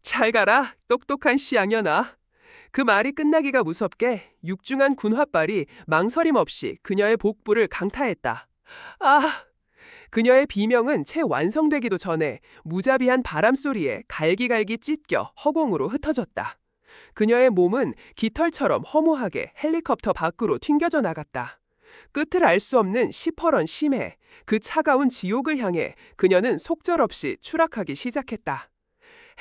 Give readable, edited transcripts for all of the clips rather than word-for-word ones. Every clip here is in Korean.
잘 가라, 똑똑한 씨양년아. 그 말이 끝나기가 무섭게 육중한 군화발이 망설임 없이 그녀의 복부를 강타했다. 아! 그녀의 비명은 채 완성되기도 전에 무자비한 바람소리에 갈기갈기 찢겨 허공으로 흩어졌다. 그녀의 몸은 깃털처럼 허무하게 헬리콥터 밖으로 튕겨져 나갔다. 끝을 알 수 없는 시퍼런 심해, 그 차가운 지옥을 향해 그녀는 속절없이 추락하기 시작했다.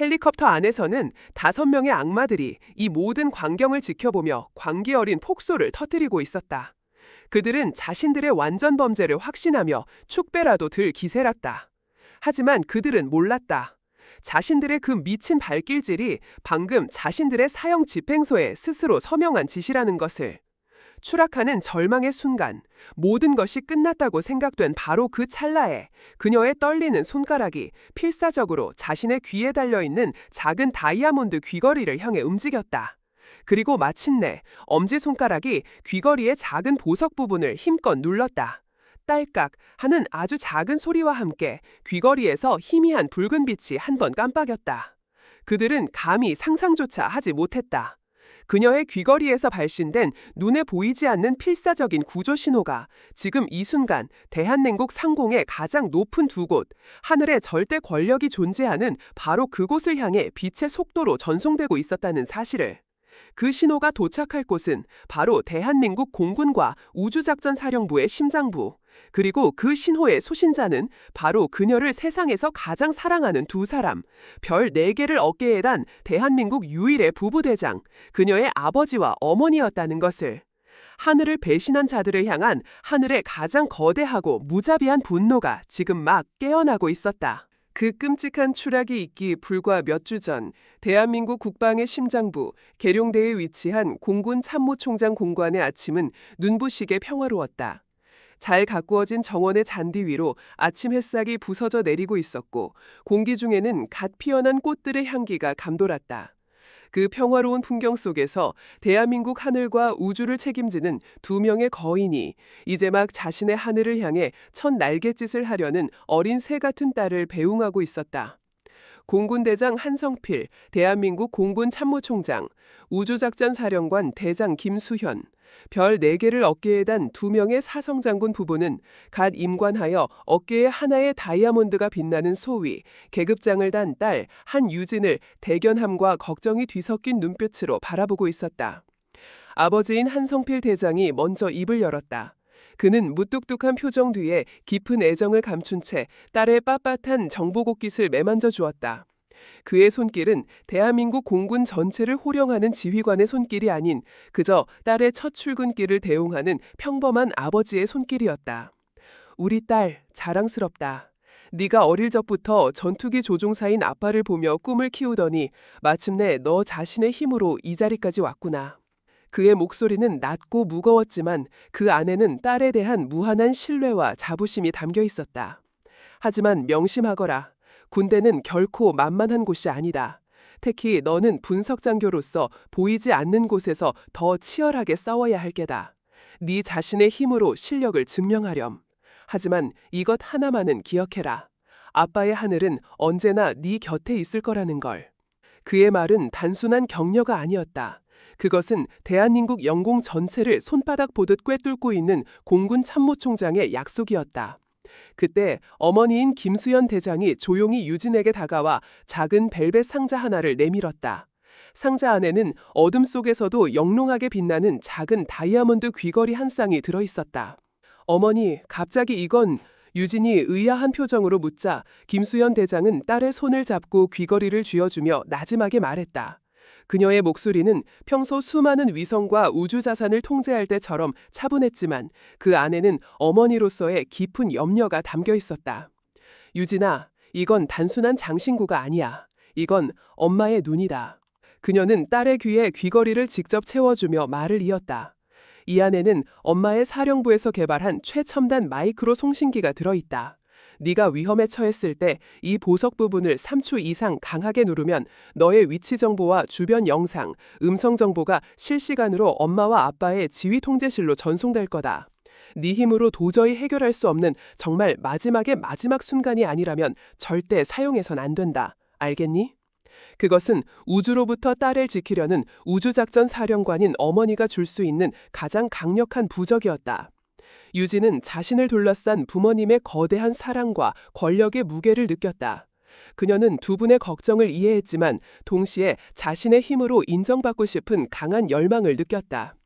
헬리콥터 안에서는 5명의 악마들이 이 모든 광경을 지켜보며 광기 어린 폭소를 터뜨리고 있었다. 그들은 자신들의 완전 범죄를 확신하며 축배라도 들 기세랐다. 하지만 그들은 몰랐다. 자신들의 그 미친 발길질이 방금 자신들의 사형 집행소에 스스로 서명한 짓이라는 것을. 추락하는 절망의 순간, 모든 것이 끝났다고 생각된 바로 그 찰나에 그녀의 떨리는 손가락이 필사적으로 자신의 귀에 달려있는 작은 다이아몬드 귀걸이를 향해 움직였다. 그리고 마침내 엄지손가락이 귀걸이의 작은 보석 부분을 힘껏 눌렀다. 딸깍 하는 아주 작은 소리와 함께 귀걸이에서 희미한 붉은 빛이 한 번 깜빡였다. 그들은 감히 상상조차 하지 못했다. 그녀의 귀걸이에서 발신된 눈에 보이지 않는 필사적인 구조 신호가 지금 이 순간 대한민국 상공의 가장 높은 두 곳, 하늘의 절대 권력이 존재하는 바로 그곳을 향해 빛의 속도로 전송되고 있었다는 사실을. 그 신호가 도착할 곳은 바로 대한민국 공군과 우주작전사령부의 심장부, 그리고 그 신호의 소신자는 바로 그녀를 세상에서 가장 사랑하는 두 사람, 별 4개를 어깨에 단 대한민국 유일의 부부대장, 그녀의 아버지와 어머니였다는 것을. 하늘을 배신한 자들을 향한 하늘의 가장 거대하고 무자비한 분노가 지금 막 깨어나고 있었다. 그 끔찍한 추락이 있기 불과 몇 주 전 대한민국 국방의 심장부 계룡대에 위치한 공군 참모총장 공관의 아침은 눈부시게 평화로웠다. 잘 가꾸어진 정원의 잔디 위로 아침 햇살이 부서져 내리고 있었고 공기 중에는 갓 피어난 꽃들의 향기가 감돌았다. 그 평화로운 풍경 속에서 대한민국 하늘과 우주를 책임지는 2명의 거인이 이제 막 자신의 하늘을 향해 첫 날갯짓을 하려는 어린 새 같은 딸을 배웅하고 있었다. 공군대장 한성필, 대한민국 공군참모총장, 우주작전사령관 대장 김수현, 별 4개를 어깨에 단 2명의 사성장군 부부는 갓 임관하여 어깨에 하나의 다이아몬드가 빛나는 소위 계급장을 단 딸 한유진을 대견함과 걱정이 뒤섞인 눈빛으로 바라보고 있었다. 아버지인 한성필 대장이 먼저 입을 열었다. 그는 무뚝뚝한 표정 뒤에 깊은 애정을 감춘 채 딸의 빳빳한 정보곡깃을 매만져 주었다. 그의 손길은 대한민국 공군 전체를 호령하는 지휘관의 손길이 아닌 그저 딸의 첫 출근길을 대웅하는 평범한 아버지의 손길이었다. 우리 딸 자랑스럽다. 네가 어릴 적부터 전투기 조종사인 아빠를 보며 꿈을 키우더니 마침내 너 자신의 힘으로 이 자리까지 왔구나. 그의 목소리는 낮고 무거웠지만 그 안에는 딸에 대한 무한한 신뢰와 자부심이 담겨 있었다. 하지만 명심하거라. 군대는 결코 만만한 곳이 아니다. 특히 너는 분석장교로서 보이지 않는 곳에서 더 치열하게 싸워야 할 게다. 네 자신의 힘으로 실력을 증명하렴. 하지만 이것 하나만은 기억해라. 아빠의 하늘은 언제나 네 곁에 있을 거라는 걸. 그의 말은 단순한 격려가 아니었다. 그것은 대한민국 영공 전체를 손바닥 보듯 꿰뚫고 있는 공군 참모총장의 약속이었다. 그때 어머니인 김수현 대장이 조용히 유진에게 다가와 작은 벨벳 상자 하나를 내밀었다. 상자 안에는 어둠 속에서도 영롱하게 빛나는 작은 다이아몬드 귀걸이 한 쌍이 들어있었다. 어머니, 갑자기 이건... 유진이 의아한 표정으로 묻자 김수현 대장은 딸의 손을 잡고 귀걸이를 쥐어주며 나지막에 말했다. 그녀의 목소리는 평소 수많은 위성과 우주 자산을 통제할 때처럼 차분했지만 그 안에는 어머니로서의 깊은 염려가 담겨 있었다. 유진아, 이건 단순한 장신구가 아니야. 이건 엄마의 눈이다. 그녀는 딸의 귀에 귀걸이를 직접 채워주며 말을 이었다. 이 안에는 엄마의 사령부에서 개발한 최첨단 마이크로 송신기가 들어있다. 네가 위험에 처했을 때 이 보석 부분을 3초 이상 강하게 누르면 너의 위치 정보와 주변 영상, 음성 정보가 실시간으로 엄마와 아빠의 지휘 통제실로 전송될 거다. 네 힘으로 도저히 해결할 수 없는 정말 마지막의 마지막 순간이 아니라면 절대 사용해선 안 된다. 알겠니? 그것은 우주로부터 딸을 지키려는 우주작전 사령관인 어머니가 줄 수 있는 가장 강력한 부적이었다. 유진은 자신을 둘러싼 부모님의 거대한 사랑과 권력의 무게를 느꼈다. 그녀는 두 분의 걱정을 이해했지만 동시에 자신의 힘으로 인정받고 싶은 강한 열망을 느꼈다.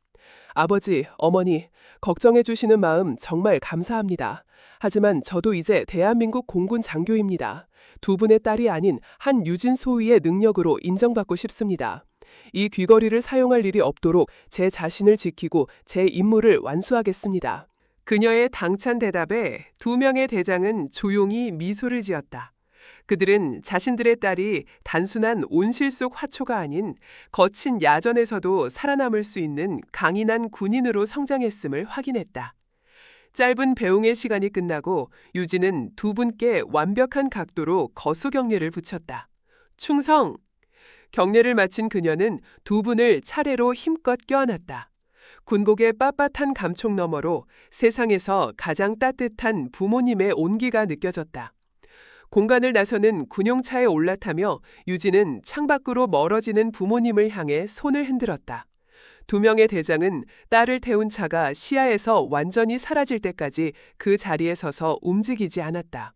아버지, 어머니, 걱정해 주시는 마음 정말 감사합니다. 하지만 저도 이제 대한민국 공군 장교입니다. 두 분의 딸이 아닌 한 유진 소위의 능력으로 인정받고 싶습니다. 이 귀걸이를 사용할 일이 없도록 제 자신을 지키고 제 임무를 완수하겠습니다. 그녀의 당찬 대답에 두 명의 대장은 조용히 미소를 지었다. 그들은 자신들의 딸이 단순한 온실 속 화초가 아닌 거친 야전에서도 살아남을 수 있는 강인한 군인으로 성장했음을 확인했다. 짧은 배웅의 시간이 끝나고 유진은 두 분께 완벽한 각도로 거수 경례를 붙였다. 충성! 경례를 마친 그녀는 두 분을 차례로 힘껏 껴안았다. 군복의 빳빳한 감촉 너머로 세상에서 가장 따뜻한 부모님의 온기가 느껴졌다. 공간을 나서는 군용차에 올라타며 유진은 창밖으로 멀어지는 부모님을 향해 손을 흔들었다. 두 명의 대장은 딸을 태운 차가 시야에서 완전히 사라질 때까지 그 자리에 서서 움직이지 않았다.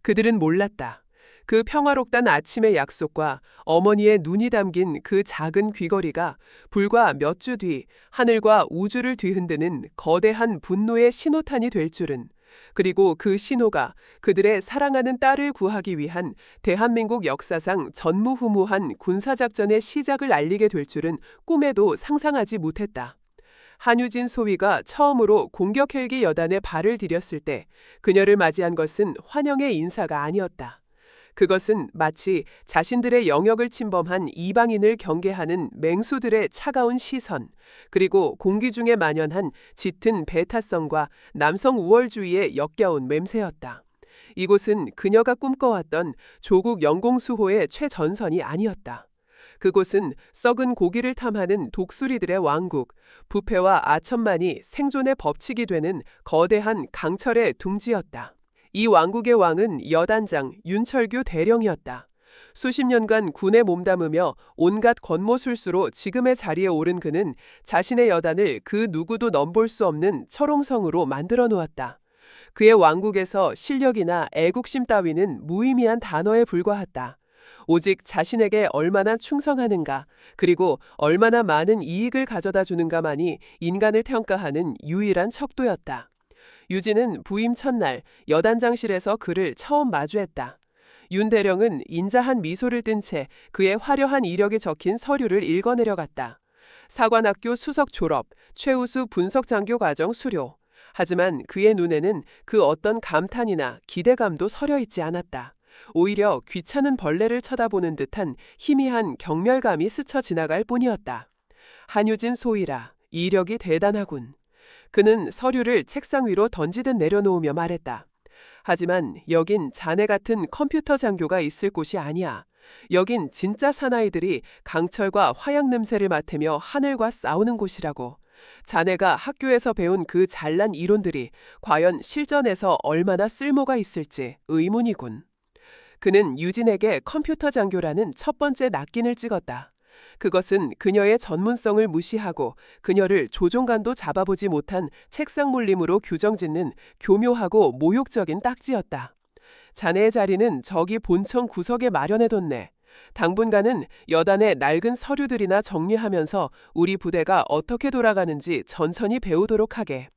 그들은 몰랐다. 그 평화롭던 아침의 약속과 어머니의 눈이 담긴 그 작은 귀걸이가 불과 몇 주 뒤 하늘과 우주를 뒤흔드는 거대한 분노의 신호탄이 될 줄은, 그리고 그 신호가 그들의 사랑하는 딸을 구하기 위한 대한민국 역사상 전무후무한 군사작전의 시작을 알리게 될 줄은 꿈에도 상상하지 못했다. 한유진 소위가 처음으로 공격 헬기 여단에 발을 들였을 때 그녀를 맞이한 것은 환영의 인사가 아니었다. 그것은 마치 자신들의 영역을 침범한 이방인을 경계하는 맹수들의 차가운 시선, 그리고 공기 중에 만연한 짙은 배타성과 남성 우월주의의 역겨운 맴새였다. 이곳은 그녀가 꿈꿔왔던 조국 영공수호의 최전선이 아니었다. 그곳은 썩은 고기를 탐하는 독수리들의 왕국, 부패와 아천만이 생존의 법칙이 되는 거대한 강철의 둥지였다. 이 왕국의 왕은 여단장 윤철규 대령이었다. 수십 년간 군에 몸담으며 온갖 권모술수로 지금의 자리에 오른 그는 자신의 여단을 그 누구도 넘볼 수 없는 철옹성으로 만들어 놓았다. 그의 왕국에서 실력이나 애국심 따위는 무의미한 단어에 불과했다. 오직 자신에게 얼마나 충성하는가, 그리고 얼마나 많은 이익을 가져다 주는가만이 인간을 평가하는 유일한 척도였다. 유진은 부임 첫날 여단장실에서 그를 처음 마주했다. 윤 대령은 인자한 미소를 띤 채 그의 화려한 이력이 적힌 서류를 읽어내려갔다. 사관학교 수석 졸업, 최우수 분석장교 과정 수료. 하지만 그의 눈에는 그 어떤 감탄이나 기대감도 서려 있지 않았다. 오히려 귀찮은 벌레를 쳐다보는 듯한 희미한 경멸감이 스쳐 지나갈 뿐이었다. 한유진 소위라, 이력이 대단하군. 그는 서류를 책상 위로 던지듯 내려놓으며 말했다. 하지만 여긴 자네 같은 컴퓨터 장교가 있을 곳이 아니야. 여긴 진짜 사나이들이 강철과 화약 냄새를 맡으며 하늘과 싸우는 곳이라고. 자네가 학교에서 배운 그 잘난 이론들이 과연 실전에서 얼마나 쓸모가 있을지 의문이군. 그는 유진에게 컴퓨터 장교라는 첫 번째 낙인을 찍었다. 그것은 그녀의 전문성을 무시하고 그녀를 조종간도 잡아보지 못한 책상 물림으로 규정짓는 교묘하고 모욕적인 딱지였다. 자네의 자리는 저기 본청 구석에 마련해뒀네. 당분간은 여단의 낡은 서류들이나 정리하면서 우리 부대가 어떻게 돌아가는지 천천히 배우도록 하게.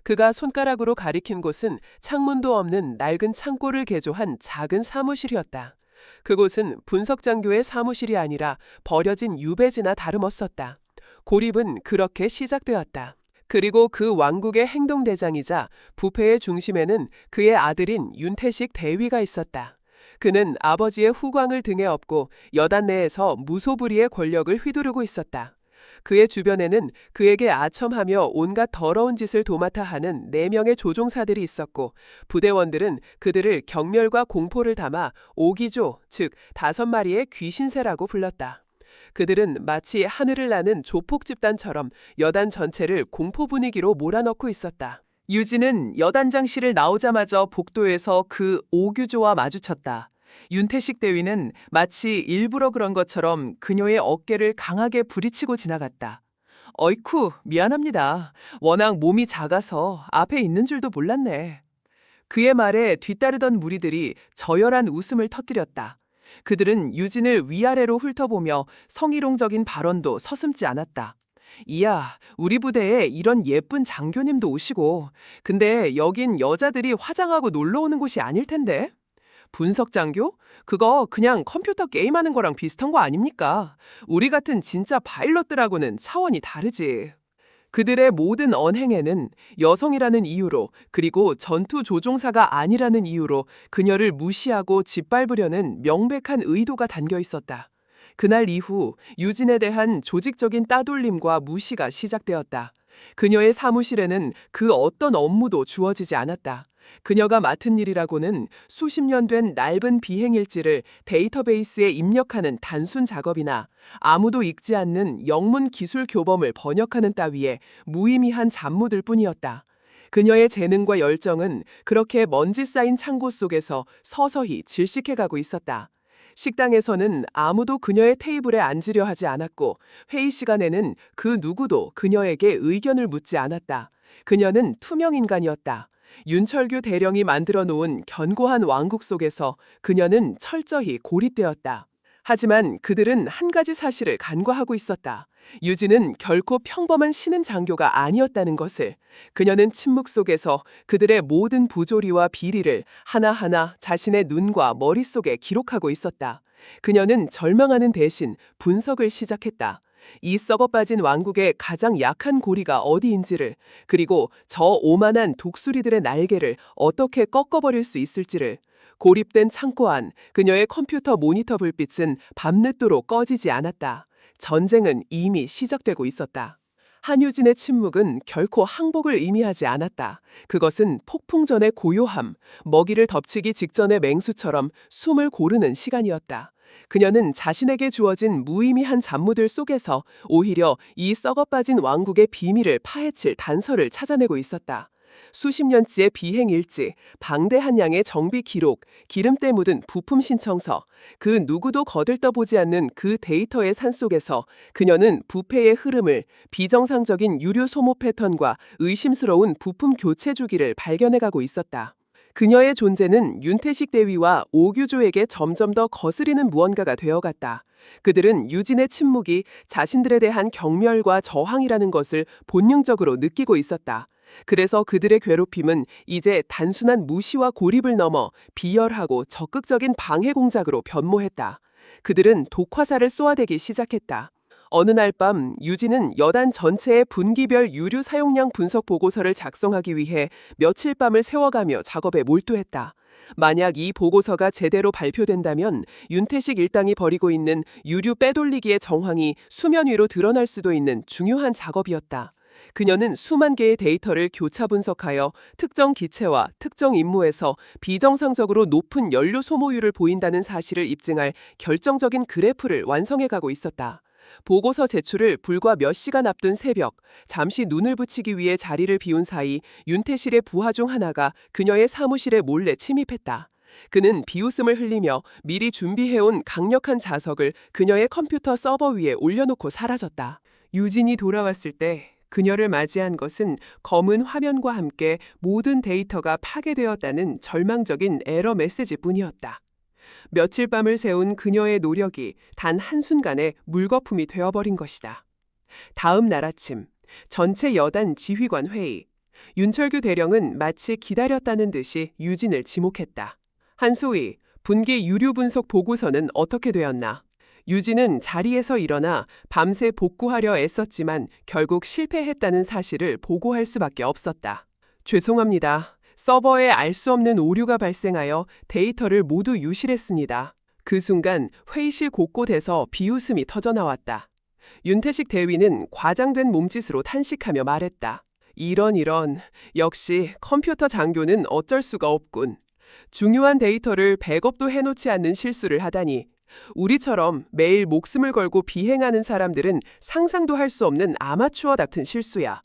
그가 손가락으로 가리킨 곳은 창문도 없는 낡은 창고를 개조한 작은 사무실이었다. 그곳은 분석장교의 사무실이 아니라 버려진 유배지나 다름없었다. 고립은 그렇게 시작되었다. 그리고 그 왕국의 행동대장이자 부패의 중심에는 그의 아들인 윤태식 대위가 있었다. 그는 아버지의 후광을 등에 업고 여단 내에서 무소불위의 권력을 휘두르고 있었다. 그의 주변에는 그에게 아첨하며 온갖 더러운 짓을 도맡아 하는 4명의 조종사들이 있었고 부대원들은 그들을 경멸과 공포를 담아 오기조, 즉 5마리의 귀신새라고 불렀다. 그들은 마치 하늘을 나는 조폭 집단처럼 여단 전체를 공포 분위기로 몰아넣고 있었다. 유진은 여단장실을 나오자마자 복도에서 그 오규조와 마주쳤다. 윤태식 대위는 마치 일부러 그런 것처럼 그녀의 어깨를 강하게 부리치고 지나갔다. 어이쿠, 미안합니다. 워낙 몸이 작아서 앞에 있는 줄도 몰랐네. 그의 말에 뒤따르던 무리들이 저열한 웃음을 터뜨렸다. 그들은 유진을 위아래로 훑어보며 성희롱적인 발언도 서슴지 않았다. 이야, 우리 부대에 이런 예쁜 장교님도 오시고, 근데 여긴 여자들이 화장하고 놀러 오는 곳이 아닐 텐데? 분석 장교? 그거 그냥 컴퓨터 게임하는 거랑 비슷한 거 아닙니까? 우리 같은 진짜 파일럿들하고는 차원이 다르지. 그들의 모든 언행에는 여성이라는 이유로 그리고 전투 조종사가 아니라는 이유로 그녀를 무시하고 짓밟으려는 명백한 의도가 담겨 있었다. 그날 이후 유진에 대한 조직적인 따돌림과 무시가 시작되었다. 그녀의 사무실에는 그 어떤 업무도 주어지지 않았다. 그녀가 맡은 일이라고는 수십 년 된 낡은 비행일지를 데이터베이스에 입력하는 단순 작업이나 아무도 읽지 않는 영문 기술 교범을 번역하는 따위의 무의미한 잡무들 뿐이었다. 그녀의 재능과 열정은 그렇게 먼지 쌓인 창고 속에서 서서히 질식해가고 있었다. 식당에서는 아무도 그녀의 테이블에 앉으려 하지 않았고 회의 시간에는 그 누구도 그녀에게 의견을 묻지 않았다. 그녀는 투명 인간이었다. 윤철규 대령이 만들어 놓은 견고한 왕국 속에서 그녀는 철저히 고립되었다. 하지만 그들은 한 가지 사실을 간과하고 있었다. 유진은 결코 평범한 신은 장교가 아니었다는 것을. 그녀는 침묵 속에서 그들의 모든 부조리와 비리를 하나하나 자신의 눈과 머릿속에 기록하고 있었다. 그녀는 절망하는 대신 분석을 시작했다. 이 썩어빠진 왕국의 가장 약한 고리가 어디인지를, 그리고 저 오만한 독수리들의 날개를 어떻게 꺾어버릴 수 있을지를. 고립된 창고 안 그녀의 컴퓨터 모니터 불빛은 밤늦도록 꺼지지 않았다. 전쟁은 이미 시작되고 있었다. 한유진의 침묵은 결코 항복을 의미하지 않았다. 그것은 폭풍 전의 고요함, 먹이를 덮치기 직전의 맹수처럼 숨을 고르는 시간이었다. 그녀는 자신에게 주어진 무의미한 잡무들 속에서 오히려 이 썩어빠진 왕국의 비밀을 파헤칠 단서를 찾아내고 있었다. 수십 년치의 비행 일지, 방대한 양의 정비 기록, 기름때 묻은 부품 신청서, 그 누구도 거들떠보지 않는 그 데이터의 산속에서 그녀는 부패의 흐름을, 비정상적인 유류 소모 패턴과 의심스러운 부품 교체 주기를 발견해가고 있었다. 그녀의 존재는 윤태식 대위와 오규조에게 점점 더 거스리는 무언가가 되어갔다. 그들은 유진의 침묵이 자신들에 대한 경멸과 저항이라는 것을 본능적으로 느끼고 있었다. 그래서 그들의 괴롭힘은 이제 단순한 무시와 고립을 넘어 비열하고 적극적인 방해 공작으로 변모했다. 그들은 독화살을 쏘아대기 시작했다. 어느 날 밤 유진은 여단 전체의 분기별 유류 사용량 분석 보고서를 작성하기 위해 며칠 밤을 세워가며 작업에 몰두했다. 만약 이 보고서가 제대로 발표된다면 윤태식 일당이 벌이고 있는 유류 빼돌리기의 정황이 수면 위로 드러날 수도 있는 중요한 작업이었다. 그녀는 수만 개의 데이터를 교차 분석하여 특정 기체와 특정 임무에서 비정상적으로 높은 연료 소모율을 보인다는 사실을 입증할 결정적인 그래프를 완성해가고 있었다. 보고서 제출을 불과 몇 시간 앞둔 새벽, 잠시 눈을 붙이기 위해 자리를 비운 사이 윤태식의 부하 중 하나가 그녀의 사무실에 몰래 침입했다. 그는 비웃음을 흘리며 미리 준비해온 강력한 자석을 그녀의 컴퓨터 서버 위에 올려놓고 사라졌다. 유진이 돌아왔을 때 그녀를 맞이한 것은 검은 화면과 함께 모든 데이터가 파괴되었다는 절망적인 에러 메시지뿐이었다. 며칠 밤을 새운 그녀의 노력이 단 한순간에 물거품이 되어버린 것이다. 다음 날 아침, 전체 여단 지휘관 회의. 윤철규 대령은 마치 기다렸다는 듯이 유진을 지목했다. 한소희, 분기 유류 분석 보고서는 어떻게 되었나? 유진은 자리에서 일어나 밤새 복구하려 애썼지만 결국 실패했다는 사실을 보고할 수밖에 없었다. 죄송합니다. 서버에 알 수 없는 오류가 발생하여 데이터를 모두 유실했습니다. 그 순간 회의실 곳곳에서 비웃음이 터져나왔다. 윤태식 대위는 과장된 몸짓으로 탄식하며 말했다. 이런 역시 컴퓨터 장교는 어쩔 수가 없군. 중요한 데이터를 백업도 해놓지 않는 실수를 하다니. 우리처럼 매일 목숨을 걸고 비행하는 사람들은 상상도 할 수 없는 아마추어 같은 실수야.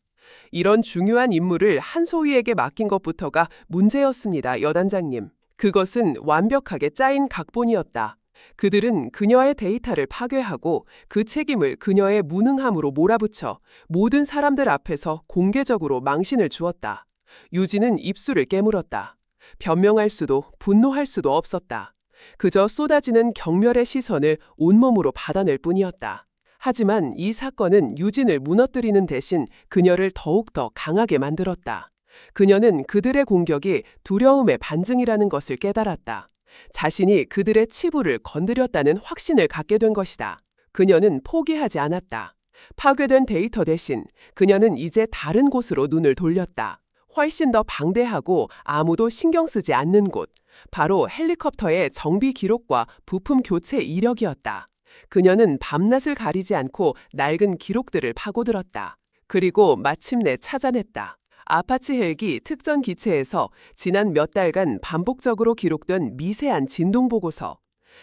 이런 중요한 임무를 한소희에게 맡긴 것부터가 문제였습니다, 여단장님. 그것은 완벽하게 짜인 각본이었다. 그들은 그녀의 데이터를 파괴하고 그 책임을 그녀의 무능함으로 몰아붙여 모든 사람들 앞에서 공개적으로 망신을 주었다. 유진은 입술을 깨물었다. 변명할 수도 분노할 수도 없었다. 그저 쏟아지는 경멸의 시선을 온몸으로 받아낼 뿐이었다. 하지만 이 사건은 유진을 무너뜨리는 대신 그녀를 더욱더 강하게 만들었다. 그녀는 그들의 공격이 두려움의 반증이라는 것을 깨달았다. 자신이 그들의 치부를 건드렸다는 확신을 갖게 된 것이다. 그녀는 포기하지 않았다. 파괴된 데이터 대신 그녀는 이제 다른 곳으로 눈을 돌렸다. 훨씬 더 방대하고 아무도 신경 쓰지 않는 곳, 바로 헬리콥터의 정비 기록과 부품 교체 이력이었다. 그녀는 밤낮을 가리지 않고 낡은 기록들을 파고들었다. 그리고 마침내 찾아냈다. 아파치 헬기 특전 기체에서 지난 몇 달간 반복적으로 기록된 미세한 진동 보고서.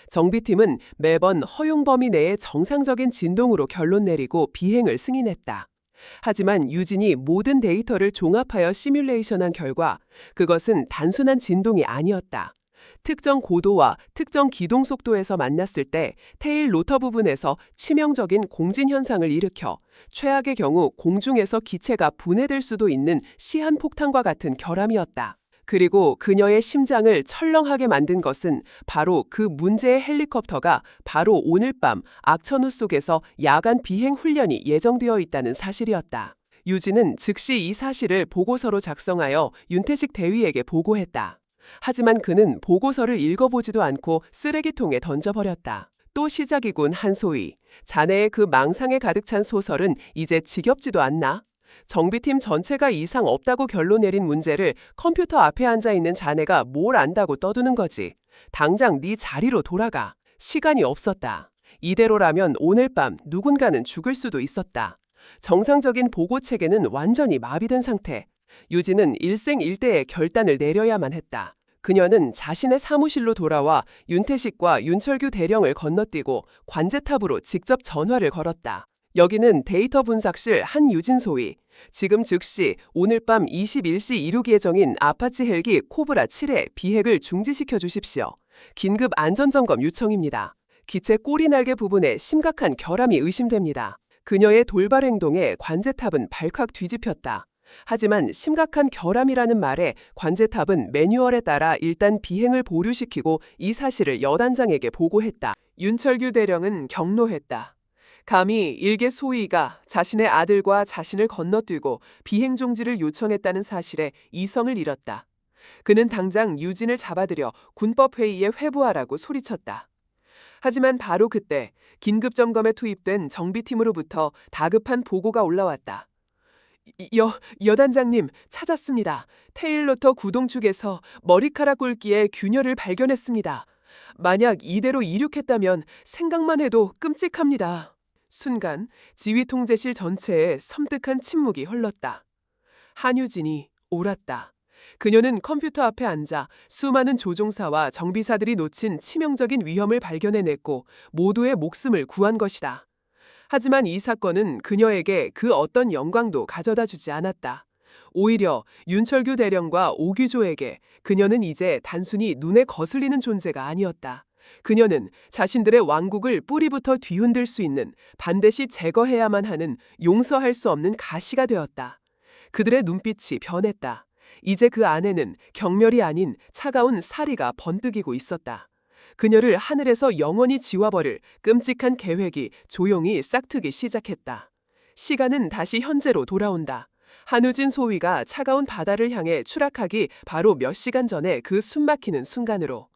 정비팀은 매번 허용 범위 내의 정상적인 진동으로 결론 내리고 비행을 승인했다. 하지만 유진이 모든 데이터를 종합하여 시뮬레이션한 결과 그것은 단순한 진동이 아니었다. 특정 고도와 특정 기동 속도에서 만났을 때 테일 로터 부분에서 치명적인 공진 현상을 일으켜 최악의 경우 공중에서 기체가 분해될 수도 있는 시한폭탄과 같은 결함이었다. 그리고 그녀의 심장을 철렁하게 만든 것은 바로 그 문제의 헬리콥터가 바로 오늘 밤 악천후 속에서 야간 비행 훈련이 예정되어 있다는 사실이었다. 유진은 즉시 이 사실을 보고서로 작성하여 윤태식 대위에게 보고했다. 하지만 그는 보고서를 읽어보지도 않고 쓰레기통에 던져버렸다. 또 시작이군, 한소희. 자네의 그 망상에 가득 찬 소설은 이제 지겹지도 않나? 정비팀 전체가 이상 없다고 결론 내린 문제를 컴퓨터 앞에 앉아있는 자네가 뭘 안다고 떠드는 거지. 당장 네 자리로 돌아가. 시간이 없었다. 이대로라면 오늘 밤 누군가는 죽을 수도 있었다. 정상적인 보고 체계는 완전히 마비된 상태. 유진은 일생일대의 결단을 내려야만 했다. 그녀는 자신의 사무실로 돌아와 윤태식과 윤철규 대령을 건너뛰고 관제탑으로 직접 전화를 걸었다. 여기는 데이터 분석실 한유진 소위. 지금 즉시 오늘 밤 21시 이륙 예정인 아파치 헬기 코브라 7의 비행을 중지시켜 주십시오. 긴급 안전점검 요청입니다. 기체 꼬리 날개 부분에 심각한 결함이 의심됩니다. 그녀의 돌발 행동에 관제탑은 발칵 뒤집혔다. 하지만 심각한 결함이라는 말에 관제탑은 매뉴얼에 따라 일단 비행을 보류시키고 이 사실을 여단장에게 보고했다. 윤철규 대령은 경로했다. 감히 일개 소위가 자신의 아들과 자신을 건너뛰고 비행 중지를 요청했다는 사실에 이성을 잃었다. 그는 당장 유진을 잡아들여 군법회의에 회부하라고 소리쳤다. 하지만 바로 그때 긴급점검에 투입된 정비팀으로부터 다급한 보고가 올라왔다. 여단장님, 찾았습니다. 테일로터 구동축에서 머리카락 굵기의 균열을 발견했습니다. 만약 이대로 이륙했다면 생각만 해도 끔찍합니다. 순간 지휘통제실 전체에 섬뜩한 침묵이 흘렀다. 한유진이 옳았다. 그녀는 컴퓨터 앞에 앉아 수많은 조종사와 정비사들이 놓친 치명적인 위험을 발견해냈고 모두의 목숨을 구한 것이다. 하지만 이 사건은 그녀에게 그 어떤 영광도 가져다 주지 않았다. 오히려 윤철규 대령과 오규조에게 그녀는 이제 단순히 눈에 거슬리는 존재가 아니었다. 그녀는 자신들의 왕국을 뿌리부터 뒤흔들 수 있는, 반드시 제거해야만 하는 용서할 수 없는 가시가 되었다. 그들의 눈빛이 변했다. 이제 그 안에는 경멸이 아닌 차가운 사리가 번뜩이고 있었다. 그녀를 하늘에서 영원히 지워버릴 끔찍한 계획이 조용히 싹트기 시작했다. 시간은 다시 현재로 돌아온다. 한우진 소위가 차가운 바다를 향해 추락하기 바로 몇 시간 전에 그 숨막히는 순간으로.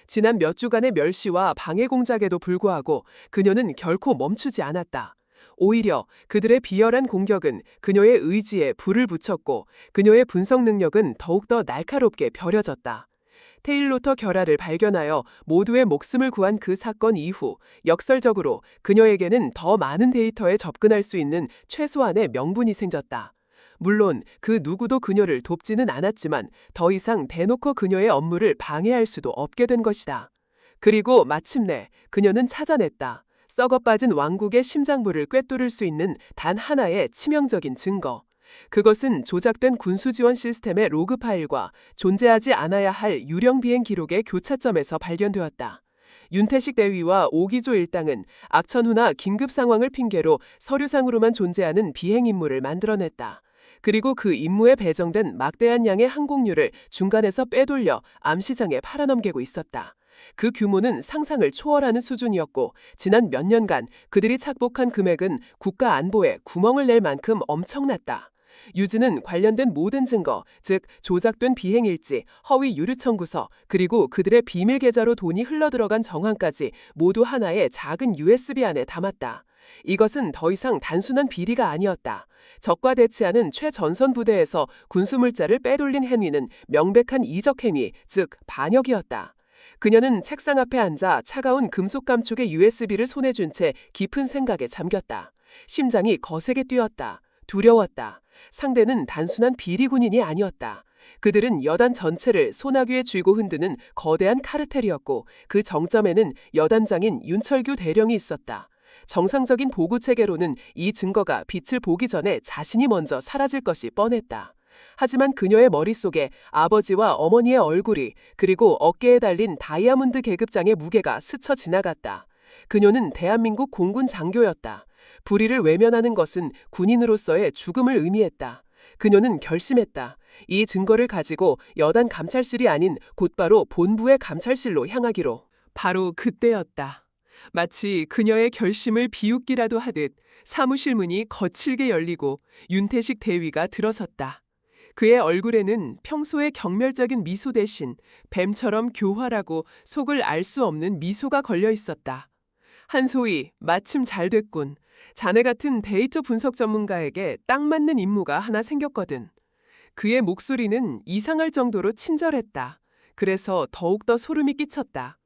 지난 몇 주간의 멸시와 방해 공작에도 불구하고 그녀는 결코 멈추지 않았다. 오히려 그들의 비열한 공격은 그녀의 의지에 불을 붙였고 그녀의 분석 능력은 더욱더 날카롭게 벼려졌다. 테일로터 결하를 발견하여 모두의 목숨을 구한 그 사건 이후 역설적으로 그녀에게는 더 많은 데이터에 접근할 수 있는 최소한의 명분이 생겼다. 물론 그 누구도 그녀를 돕지는 않았지만 더 이상 대놓고 그녀의 업무를 방해할 수도 없게 된 것이다. 그리고 마침내 그녀는 찾아냈다. 썩어 빠진 왕국의 심장부를 꿰뚫을 수 있는 단 하나의 치명적인 증거. 그것은 조작된 군수지원 시스템의 로그 파일과 존재하지 않아야 할 유령 비행 기록의 교차점에서 발견되었다. 윤태식 대위와 오기조 일당은 악천후나 긴급 상황을 핑계로 서류상으로만 존재하는 비행 임무를 만들어냈다. 그리고 그 임무에 배정된 막대한 양의 항공료를 중간에서 빼돌려 암시장에 팔아넘기고 있었다. 그 규모는 상상을 초월하는 수준이었고 지난 몇 년간 그들이 착복한 금액은 국가 안보에 구멍을 낼 만큼 엄청났다. 유진은 관련된 모든 증거, 즉 조작된 비행일지, 허위 유류 청구서, 그리고 그들의 비밀 계좌로 돈이 흘러들어간 정황까지 모두 하나의 작은 USB 안에 담았다. 이것은 더 이상 단순한 비리가 아니었다. 적과 대치하는 최전선 부대에서 군수물자를 빼돌린 행위는 명백한 이적 행위, 즉 반역이었다. 그녀는 책상 앞에 앉아 차가운 금속 감촉의 USB를 손에 쥔 채 깊은 생각에 잠겼다. 심장이 거세게 뛰었다. 두려웠다. 상대는 단순한 비리군인이 아니었다. 그들은 여단 전체를 소나귀에 쥐고 흔드는 거대한 카르텔이었고 그 정점에는 여단장인 윤철규 대령이 있었다. 정상적인 보고 체계로는 이 증거가 빛을 보기 전에 자신이 먼저 사라질 것이 뻔했다. 하지만 그녀의 머릿속에 아버지와 어머니의 얼굴이 그리고 어깨에 달린 다이아몬드 계급장의 무게가 스쳐 지나갔다. 그녀는 대한민국 공군 장교였다. 불의를 외면하는 것은 군인으로서의 죽음을 의미했다. 그녀는 결심했다. 이 증거를 가지고 여단 감찰실이 아닌 곧바로 본부의 감찰실로 향하기로. 바로 그때였다. 마치 그녀의 결심을 비웃기라도 하듯 사무실 문이 거칠게 열리고 윤태식 대위가 들어섰다. 그의 얼굴에는 평소의 경멸적인 미소 대신 뱀처럼 교활하고 속을 알 수 없는 미소가 걸려 있었다. 한소희, 마침 잘 됐군. 자네 같은 데이터 분석 전문가에게 딱 맞는 임무가 하나 생겼거든. 그의 목소리는 이상할 정도로 친절했다. 그래서 더욱더 소름이 끼쳤다.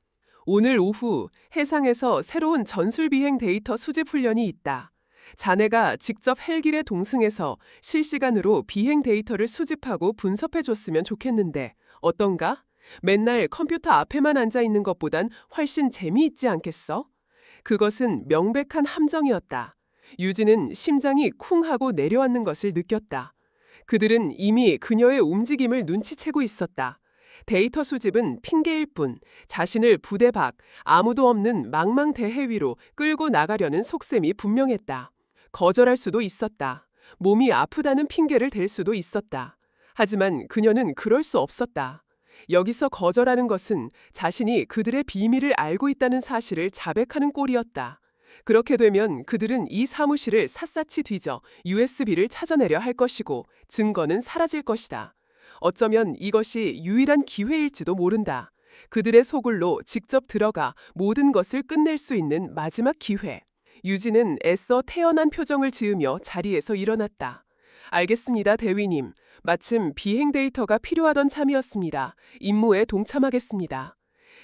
오늘 오후 해상에서 새로운 전술 비행 데이터 수집 훈련이 있다. 자네가 직접 헬기에 동승해서 실시간으로 비행 데이터를 수집하고 분석해줬으면 좋겠는데 어떤가? 맨날 컴퓨터 앞에만 앉아 있는 것보단 훨씬 재미있지 않겠어? 그것은 명백한 함정이었다. 유진은 심장이 쿵 하고 내려앉는 것을 느꼈다. 그들은 이미 그녀의 움직임을 눈치채고 있었다. 데이터 수집은 핑계일 뿐 자신을 부대 밖 아무도 없는 망망대해 위로 끌고 나가려는 속셈이 분명했다. 거절할 수도 있었다. 몸이 아프다는 핑계를 댈 수도 있었다. 하지만 그녀는 그럴 수 없었다. 여기서 거절하는 것은 자신이 그들의 비밀을 알고 있다는 사실을 자백하는 꼴이었다. 그렇게 되면 그들은 이 사무실을 샅샅이 뒤져 USB를 찾아내려 할 것이고 증거는 사라질 것이다. 어쩌면 이것이 유일한 기회일지도 모른다. 그들의 소굴로 직접 들어가 모든 것을 끝낼 수 있는 마지막 기회. 유진은 애써 태연한 표정을 지으며 자리에서 일어났다. 알겠습니다, 대위님. 마침 비행 데이터가 필요하던 참이었습니다. 임무에 동참하겠습니다.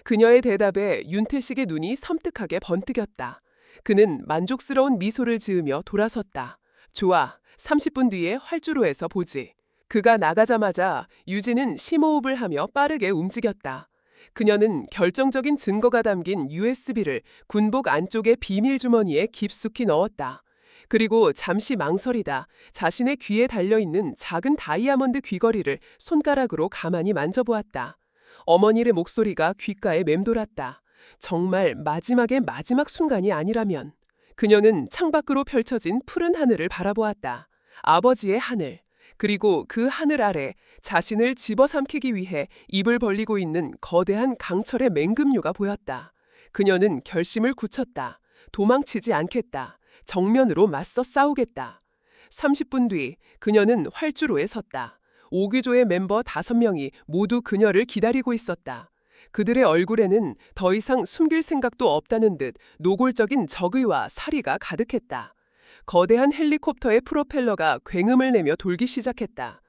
그녀의 대답에 윤태식의 눈이 섬뜩하게 번뜩였다. 그는 만족스러운 미소를 지으며 돌아섰다. 좋아, 30분 뒤에 활주로에서 보지. 그가 나가자마자 유진은 심호흡을 하며 빠르게 움직였다. 그녀는 결정적인 증거가 담긴 USB를 군복 안쪽의 비밀 주머니에 깊숙이 넣었다. 그리고 잠시 망설이다 자신의 귀에 달려있는 작은 다이아몬드 귀걸이를 손가락으로 가만히 만져보았다. 어머니의 목소리가 귓가에 맴돌았다. 정말 마지막의 마지막 순간이 아니라면. 그녀는 창밖으로 펼쳐진 푸른 하늘을 바라보았다. 아버지의 하늘. 그리고 그 하늘 아래 자신을 집어삼키기 위해 입을 벌리고 있는 거대한 강철의 맹금류가 보였다. 그녀는 결심을 굳혔다. 도망치지 않겠다. 정면으로 맞서 싸우겠다. 30분 뒤 그녀는 활주로에 섰다. 오귀조의 멤버 5명이 모두 그녀를 기다리고 있었다. 그들의 얼굴에는 더 이상 숨길 생각도 없다는 듯 노골적인 적의와 살이가 가득했다. 거대한 헬리콥터의 프로펠러가 굉음을 내며 돌기 시작했다.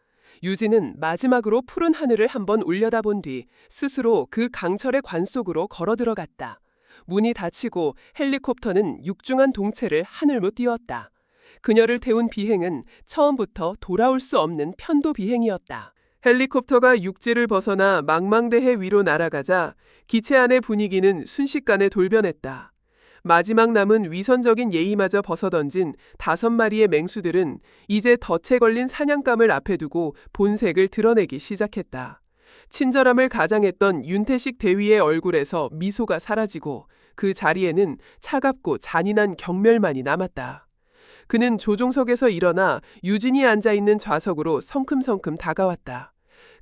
유진은 마지막으로 푸른 하늘을 한번 올려다본 뒤 스스로 그 강철의 관 속으로 걸어 들어갔다. 문이 닫히고 헬리콥터는 육중한 동체를 하늘로 띄웠다. 그녀를 태운 비행은 처음부터 돌아올 수 없는 편도 비행이었다. 헬리콥터가 육지를 벗어나 망망대해 위로 날아가자 기체 안의 분위기는 순식간에 돌변했다. 마지막 남은 위선적인 예의마저 벗어던진 5마리의 맹수들은 이제 덫에 걸린 사냥감을 앞에 두고 본색을 드러내기 시작했다. 친절함을 가장했던 윤태식 대위의 얼굴에서 미소가 사라지고 그 자리에는 차갑고 잔인한 경멸만이 남았다. 그는 조종석에서 일어나 유진이 앉아있는 좌석으로 성큼성큼 다가왔다.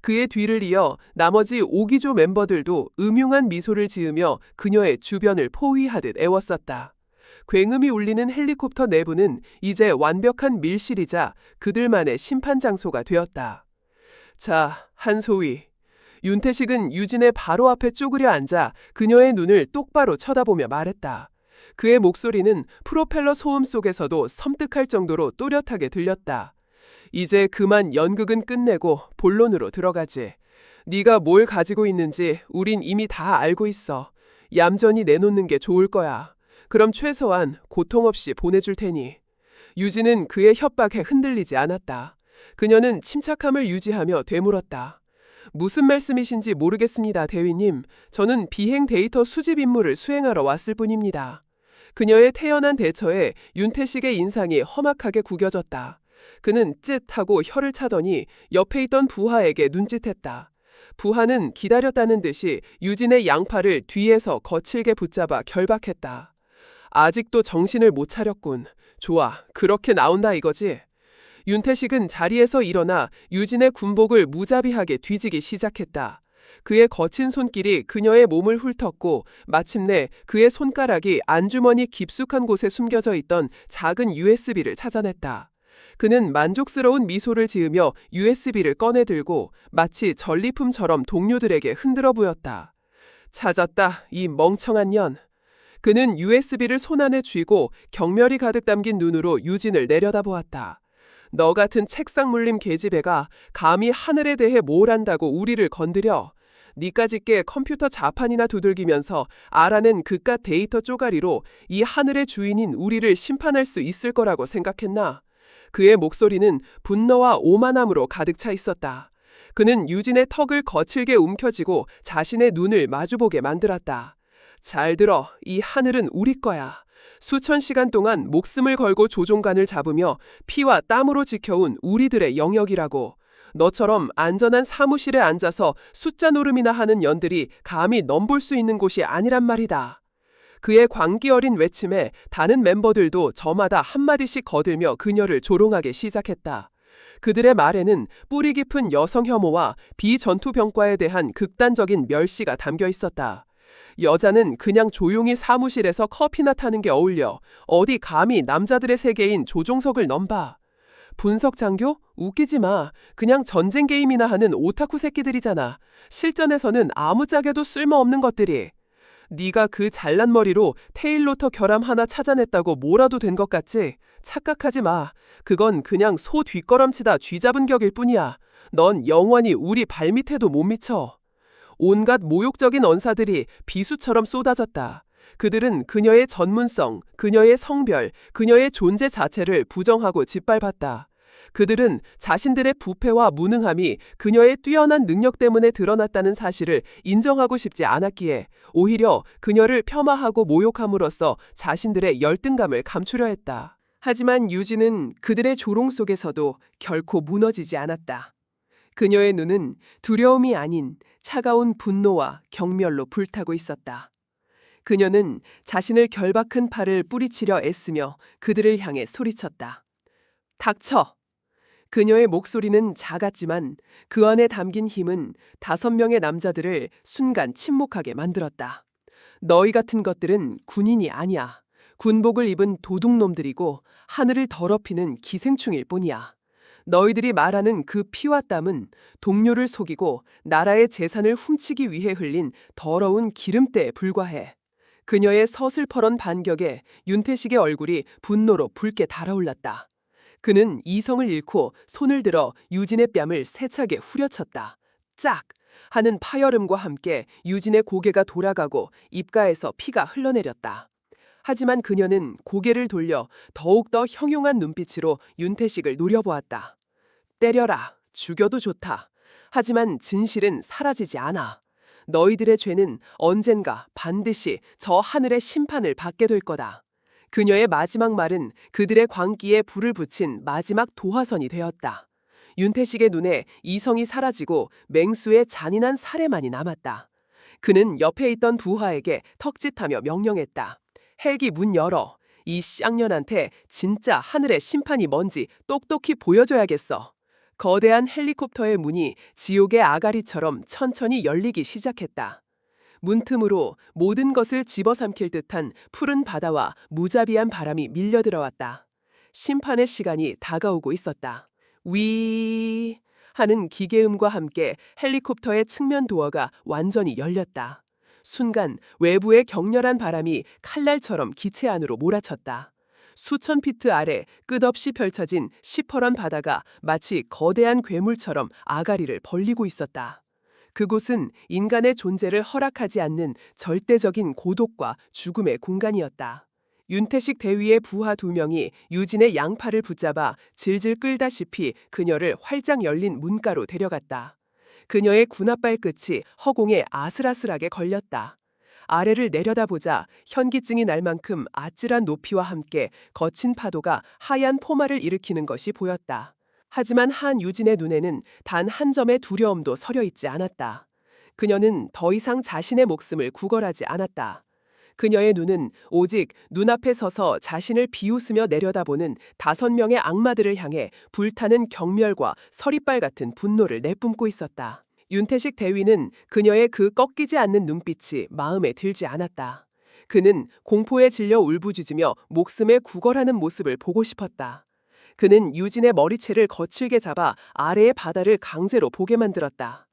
그의 뒤를 이어 나머지 5기조 멤버들도 음흉한 미소를 지으며 그녀의 주변을 포위하듯 애웠었다. 굉음이 울리는 헬리콥터 내부는 이제 완벽한 밀실이자 그들만의 심판 장소가 되었다. 자, 한소희. 윤태식은 유진의 바로 앞에 쪼그려 앉아 그녀의 눈을 똑바로 쳐다보며 말했다. 그의 목소리는 프로펠러 소음 속에서도 섬뜩할 정도로 또렷하게 들렸다. 이제 그만 연극은 끝내고 본론으로 들어가지. 네가 뭘 가지고 있는지 우린 이미 다 알고 있어. 얌전히 내놓는 게 좋을 거야. 그럼 최소한 고통 없이 보내줄 테니. 유진은 그의 협박에 흔들리지 않았다. 그녀는 침착함을 유지하며 되물었다. 무슨 말씀이신지 모르겠습니다, 대위님. 저는 비행 데이터 수집 임무를 수행하러 왔을 뿐입니다. 그녀의 태연한 대처에 윤태식의 인상이 험악하게 구겨졌다. 그는 쯧하고 혀를 차더니 옆에 있던 부하에게 눈짓했다. 부하는 기다렸다는 듯이 유진의 양팔을 뒤에서 거칠게 붙잡아 결박했다. 아직도 정신을 못 차렸군. 좋아, 그렇게 나온다 이거지. 윤태식은 자리에서 일어나 유진의 군복을 무자비하게 뒤지기 시작했다. 그의 거친 손길이 그녀의 몸을 훑었고 마침내 그의 손가락이 안주머니 깊숙한 곳에 숨겨져 있던 작은 USB를 찾아냈다. 그는 만족스러운 미소를 지으며 USB를 꺼내 들고 마치 전리품처럼 동료들에게 흔들어 보였다. 찾았다, 이 멍청한 년. 그는 USB를 손안에 쥐고 경멸이 가득 담긴 눈으로 유진을 내려다보았다. 너 같은 책상 물림 계집애가 감히 하늘에 대해 뭘 안다고 우리를 건드려. 니까짓게 컴퓨터 자판이나 두들기면서 알아낸 그깟 데이터 쪼가리로 이 하늘의 주인인 우리를 심판할 수 있을 거라고 생각했나? 그의 목소리는 분노와 오만함으로 가득 차 있었다. 그는 유진의 턱을 거칠게 움켜쥐고 자신의 눈을 마주보게 만들었다. 잘 들어, 이 하늘은 우리 거야. 수천 시간 동안 목숨을 걸고 조종관을 잡으며 피와 땀으로 지켜온 우리들의 영역이라고. 너처럼 안전한 사무실에 앉아서 숫자 노름이나 하는 년들이 감히 넘볼 수 있는 곳이 아니란 말이다. 그의 광기 어린 외침에 다른 멤버들도 저마다 한마디씩 거들며 그녀를 조롱하기 시작했다. 그들의 말에는 뿌리 깊은 여성 혐오와 비전투병과에 대한 극단적인 멸시가 담겨 있었다. 여자는 그냥 조용히 사무실에서 커피나 타는 게 어울려. 어디 감히 남자들의 세계인 조종석을 넘봐. 분석 장교? 웃기지 마. 그냥 전쟁 게임이나 하는 오타쿠 새끼들이잖아. 실전에서는 아무짝에도 쓸모없는 것들이. 네가 그 잘난 머리로 테일로터 결함 하나 찾아냈다고 뭐라도 된 것 같지? 착각하지 마. 그건 그냥 소 뒷걸음치다 쥐잡은 격일 뿐이야. 넌 영원히 우리 발밑에도 못 미쳐. 온갖 모욕적인 언사들이 비수처럼 쏟아졌다. 그들은 그녀의 전문성, 그녀의 성별, 그녀의 존재 자체를 부정하고 짓밟았다. 그들은 자신들의 부패와 무능함이 그녀의 뛰어난 능력 때문에 드러났다는 사실을 인정하고 싶지 않았기에 오히려 그녀를 폄하하고 모욕함으로써 자신들의 열등감을 감추려 했다. 하지만 유진은 그들의 조롱 속에서도 결코 무너지지 않았다. 그녀의 눈은 두려움이 아닌 차가운 분노와 경멸로 불타고 있었다. 그녀는 자신을 결박한 팔을 뿌리치려 애쓰며 그들을 향해 소리쳤다. 닥쳐! 그녀의 목소리는 작았지만 그 안에 담긴 힘은 5명의 남자들을 순간 침묵하게 만들었다. 너희 같은 것들은 군인이 아니야. 군복을 입은 도둑놈들이고 하늘을 더럽히는 기생충일 뿐이야. 너희들이 말하는 그 피와 땀은 동료를 속이고 나라의 재산을 훔치기 위해 흘린 더러운 기름때에 불과해. 그녀의 서슬퍼런 반격에 윤태식의 얼굴이 분노로 붉게 달아올랐다. 그는 이성을 잃고 손을 들어 유진의 뺨을 세차게 후려쳤다. 짝! 하는 파열음과 함께 유진의 고개가 돌아가고 입가에서 피가 흘러내렸다. 하지만 그녀는 고개를 돌려 더욱더 형용한 눈빛으로 윤태식을 노려보았다. 때려라. 죽여도 좋다. 하지만 진실은 사라지지 않아. 너희들의 죄는 언젠가 반드시 저 하늘의 심판을 받게 될 거다. 그녀의 마지막 말은 그들의 광기에 불을 붙인 마지막 도화선이 되었다. 윤태식의 눈에 이성이 사라지고 맹수의 잔인한 살해만이 남았다. 그는 옆에 있던 부하에게 턱짓하며 명령했다. 헬기 문 열어. 이 쌍년한테 진짜 하늘의 심판이 뭔지 똑똑히 보여줘야겠어. 거대한 헬리콥터의 문이 지옥의 아가리처럼 천천히 열리기 시작했다. 문틈으로 모든 것을 집어삼킬 듯한 푸른 바다와 무자비한 바람이 밀려들어왔다. 심판의 시간이 다가오고 있었다. 위 하는 기계음과 함께 헬리콥터의 측면 도어가 완전히 열렸다. 순간 외부의 격렬한 바람이 칼날처럼 기체 안으로 몰아쳤다. 수천 피트 아래 끝없이 펼쳐진 시퍼런 바다가 마치 거대한 괴물처럼 아가리를 벌리고 있었다. 그곳은 인간의 존재를 허락하지 않는 절대적인 고독과 죽음의 공간이었다. 윤태식 대위의 부하 2명이 유진의 양팔을 붙잡아 질질 끌다시피 그녀를 활짝 열린 문가로 데려갔다. 그녀의 군홧발 끝이 허공에 아슬아슬하게 걸렸다. 아래를 내려다보자 현기증이 날 만큼 아찔한 높이와 함께 거친 파도가 하얀 포마를 일으키는 것이 보였다. 하지만 한유진의 눈에는 단 한 점의 두려움도 서려 있지 않았다. 그녀는 더 이상 자신의 목숨을 구걸하지 않았다. 그녀의 눈은 오직 눈앞에 서서 자신을 비웃으며 내려다보는 5명의 악마들을 향해 불타는 경멸과 서리빨 같은 분노를 내뿜고 있었다. 윤태식 대위는 그녀의 그 꺾이지 않는 눈빛이 마음에 들지 않았다. 그는 공포에 질려 울부짖으며 목숨에 구걸하는 모습을 보고 싶었다. 그는 유진의 머리채를 거칠게 잡아 아래의 바다를 강제로 보게 만들었다.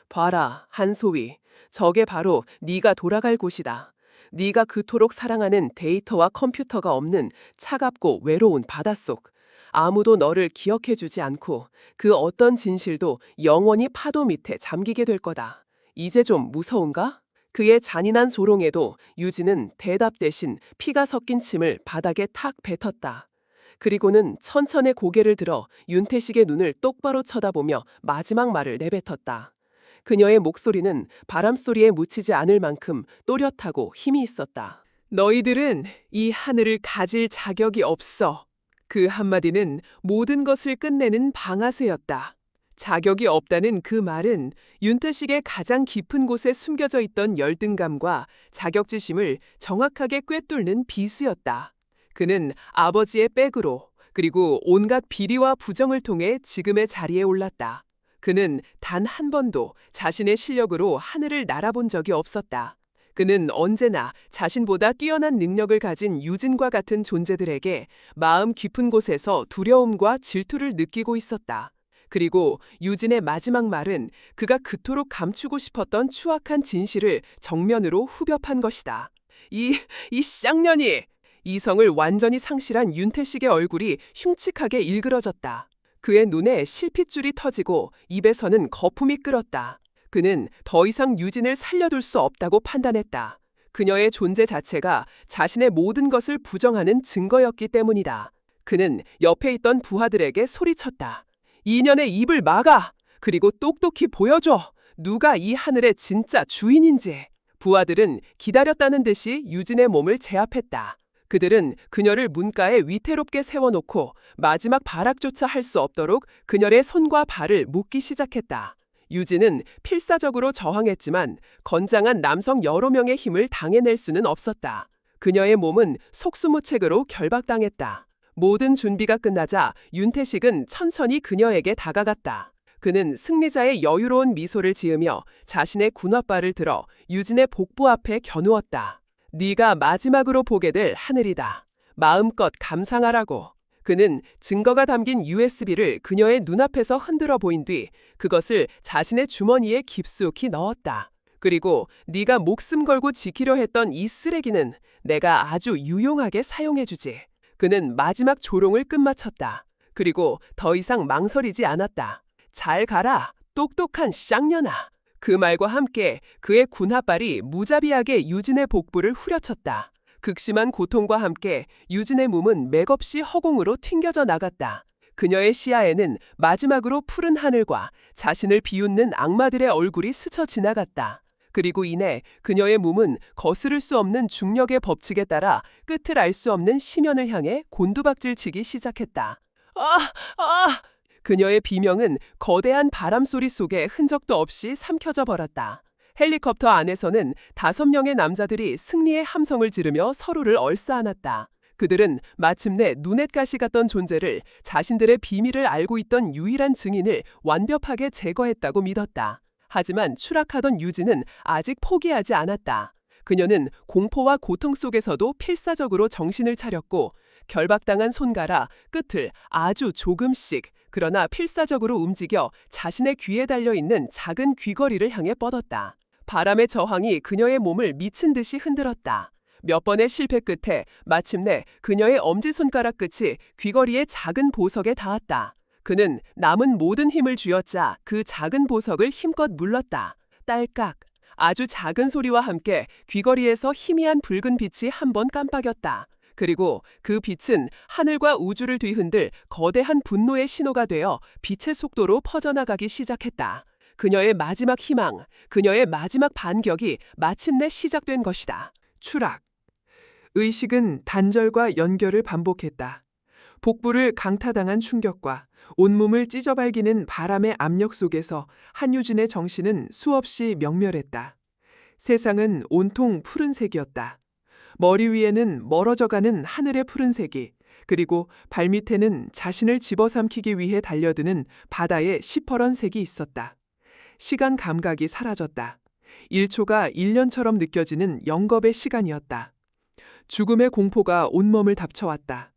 봐라, 한소위. 저게 바로 네가 돌아갈 곳이다. 네가 그토록 사랑하는 데이터와 컴퓨터가 없는 차갑고 외로운 바닷속. 아무도 너를 기억해주지 않고 그 어떤 진실도 영원히 파도 밑에 잠기게 될 거다. 이제 좀 무서운가? 그의 잔인한 조롱에도 유진은 대답 대신 피가 섞인 침을 바닥에 탁 뱉었다. 그리고는 천천히 고개를 들어 윤태식의 눈을 똑바로 쳐다보며 마지막 말을 내뱉었다. 그녀의 목소리는 바람소리에 묻히지 않을 만큼 또렷하고 힘이 있었다. 너희들은 이 하늘을 가질 자격이 없어. 그 한마디는 모든 것을 끝내는 방아쇠였다. 자격이 없다는 그 말은 윤태식의 가장 깊은 곳에 숨겨져 있던 열등감과 자격지심을 정확하게 꿰뚫는 비수였다. 그는 아버지의 백으로 그리고 온갖 비리와 부정을 통해 지금의 자리에 올랐다. 그는 단 한 번도 자신의 실력으로 하늘을 날아본 적이 없었다. 그는 언제나 자신보다 뛰어난 능력을 가진 유진과 같은 존재들에게 마음 깊은 곳에서 두려움과 질투를 느끼고 있었다. 그리고 유진의 마지막 말은 그가 그토록 감추고 싶었던 추악한 진실을 정면으로 후벼 판 것이다. 이 쌍년이! 이성을 완전히 상실한 윤태식의 얼굴이 흉측하게 일그러졌다. 그의 눈에 실핏줄이 터지고 입에서는 거품이 끓었다. 그는 더 이상 유진을 살려둘 수 없다고 판단했다. 그녀의 존재 자체가 자신의 모든 것을 부정하는 증거였기 때문이다. 그는 옆에 있던 부하들에게 소리쳤다. 이년의 입을 막아! 그리고 똑똑히 보여줘! 누가 이 하늘의 진짜 주인인지! 부하들은 기다렸다는 듯이 유진의 몸을 제압했다. 그들은 그녀를 문가에 위태롭게 세워놓고 마지막 발악조차 할 수 없도록 그녀의 손과 발을 묶기 시작했다. 유진은 필사적으로 저항했지만 건장한 남성 여러 명의 힘을 당해낼 수는 없었다. 그녀의 몸은 속수무책으로 결박당했다. 모든 준비가 끝나자 윤태식은 천천히 그녀에게 다가갔다. 그는 승리자의 여유로운 미소를 지으며 자신의 군홧발을 들어 유진의 복부 앞에 겨누었다. 네가 마지막으로 보게 될 하늘이다. 마음껏 감상하라고. 그는 증거가 담긴 USB를 그녀의 눈앞에서 흔들어 보인 뒤 그것을 자신의 주머니에 깊숙이 넣었다. 그리고 네가 목숨 걸고 지키려 했던 이 쓰레기는 내가 아주 유용하게 사용해주지. 그는 마지막 조롱을 끝마쳤다. 그리고 더 이상 망설이지 않았다. 잘 가라, 똑똑한 쌍년아. 그 말과 함께 그의 군홧발이 무자비하게 유진의 복부를 후려쳤다. 극심한 고통과 함께 유진의 몸은 맥없이 허공으로 튕겨져 나갔다. 그녀의 시야에는 마지막으로 푸른 하늘과 자신을 비웃는 악마들의 얼굴이 스쳐 지나갔다. 그리고 이내 그녀의 몸은 거스를 수 없는 중력의 법칙에 따라 끝을 알 수 없는 심연을 향해 곤두박질치기 시작했다. 아! 아! 그녀의 비명은 거대한 바람 소리 속에 흔적도 없이 삼켜져 버렸다. 헬리콥터 안에서는 5명의 남자들이 승리의 함성을 지르며 서로를 얼싸안았다. 그들은 마침내 눈엣가시 같던 존재를 자신들의 비밀을 알고 있던 유일한 증인을 완벽하게 제거했다고 믿었다. 하지만 추락하던 유진은 아직 포기하지 않았다. 그녀는 공포와 고통 속에서도 필사적으로 정신을 차렸고 결박당한 손가락 끝을 아주 조금씩 그러나 필사적으로 움직여 자신의 귀에 달려있는 작은 귀걸이를 향해 뻗었다. 바람의 저항이 그녀의 몸을 미친 듯이 흔들었다. 몇 번의 실패 끝에 마침내 그녀의 엄지손가락 끝이 귀걸이의 작은 보석에 닿았다. 그는 남은 모든 힘을 쥐어짜 그 작은 보석을 힘껏 눌렀다. 딸깍. 아주 작은 소리와 함께 귀걸이에서 희미한 붉은 빛이 한 번 깜빡였다. 그리고 그 빛은 하늘과 우주를 뒤흔들 거대한 분노의 신호가 되어 빛의 속도로 퍼져나가기 시작했다. 그녀의 마지막 희망, 그녀의 마지막 반격이 마침내 시작된 것이다. 추락. 의식은 단절과 연결을 반복했다. 복부를 강타당한 충격과 온몸을 찢어발기는 바람의 압력 속에서 한유진의 정신은 수없이 명멸했다. 세상은 온통 푸른색이었다. 머리 위에는 멀어져가는 하늘의 푸른색이, 그리고 발밑에는 자신을 집어삼키기 위해 달려드는 바다의 시퍼런 색이 있었다. 시간 감각이 사라졌다. 1초가 1년처럼 느껴지는 영겁의 시간이었다. 죽음의 공포가 온몸을 덮쳐왔다.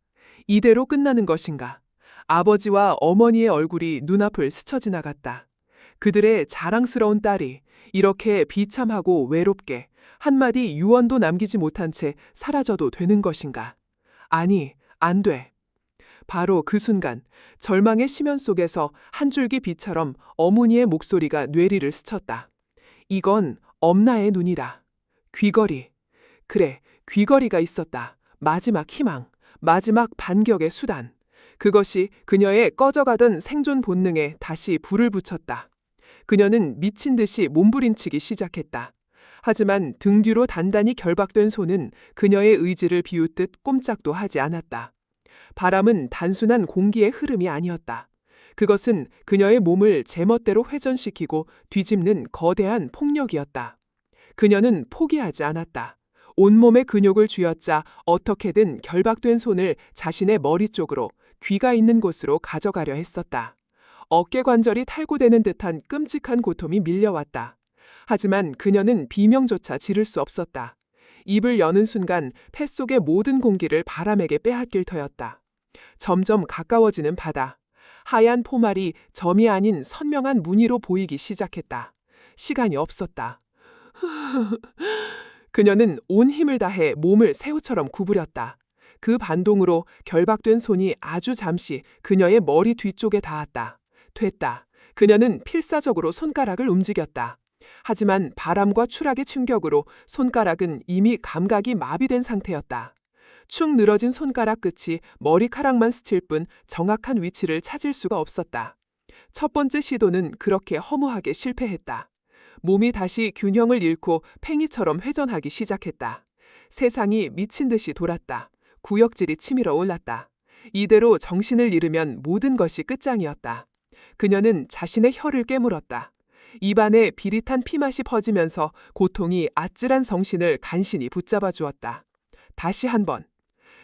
이대로 끝나는 것인가? 아버지와 어머니의 얼굴이 눈앞을 스쳐 지나갔다. 그들의 자랑스러운 딸이 이렇게 비참하고 외롭게 한마디 유언도 남기지 못한 채 사라져도 되는 것인가? 아니, 안 돼. 바로 그 순간 절망의 심연 속에서 한 줄기 빛처럼 어머니의 목소리가 뇌리를 스쳤다. 이건 엄나의 눈이다. 귀걸이. 그래, 귀걸이가 있었다. 마지막 희망, 마지막 반격의 수단. 그것이 그녀의 꺼져가던 생존 본능에 다시 불을 붙였다. 그녀는 미친 듯이 몸부림치기 시작했다. 하지만 등 뒤로 단단히 결박된 손은 그녀의 의지를 비웃듯 꼼짝도 하지 않았다. 바람은 단순한 공기의 흐름이 아니었다. 그것은 그녀의 몸을 제멋대로 회전시키고 뒤집는 거대한 폭력이었다. 그녀는 포기하지 않았다. 온몸의 근육을 쥐어짜 어떻게든 결박된 손을 자신의 머리 쪽으로, 귀가 있는 곳으로 가져가려 했었다. 어깨 관절이 탈구되는 듯한 끔찍한 고통이 밀려왔다. 하지만 그녀는 비명조차 지를 수 없었다. 입을 여는 순간 폐속의 모든 공기를 바람에게 빼앗길 터였다. 점점 가까워지는 바다. 하얀 포말이 점이 아닌 선명한 무늬로 보이기 시작했다. 시간이 없었다. 그녀는 온 힘을 다해 몸을 새우처럼 구부렸다. 그 반동으로 결박된 손이 아주 잠시 그녀의 머리 뒤쪽에 닿았다. 됐다. 그녀는 필사적으로 손가락을 움직였다. 하지만 바람과 추락의 충격으로 손가락은 이미 감각이 마비된 상태였다. 축 늘어진 손가락 끝이 머리카락만 스칠 뿐 정확한 위치를 찾을 수가 없었다. 첫 번째 시도는 그렇게 허무하게 실패했다. 몸이 다시 균형을 잃고 팽이처럼 회전하기 시작했다. 세상이 미친 듯이 돌았다. 구역질이 치밀어 올랐다. 이대로 정신을 잃으면 모든 것이 끝장이었다. 그녀는 자신의 혀를 깨물었다. 입안에 비릿한 피맛이 퍼지면서 고통이 아찔한 정신을 간신히 붙잡아 주었다. 다시 한 번.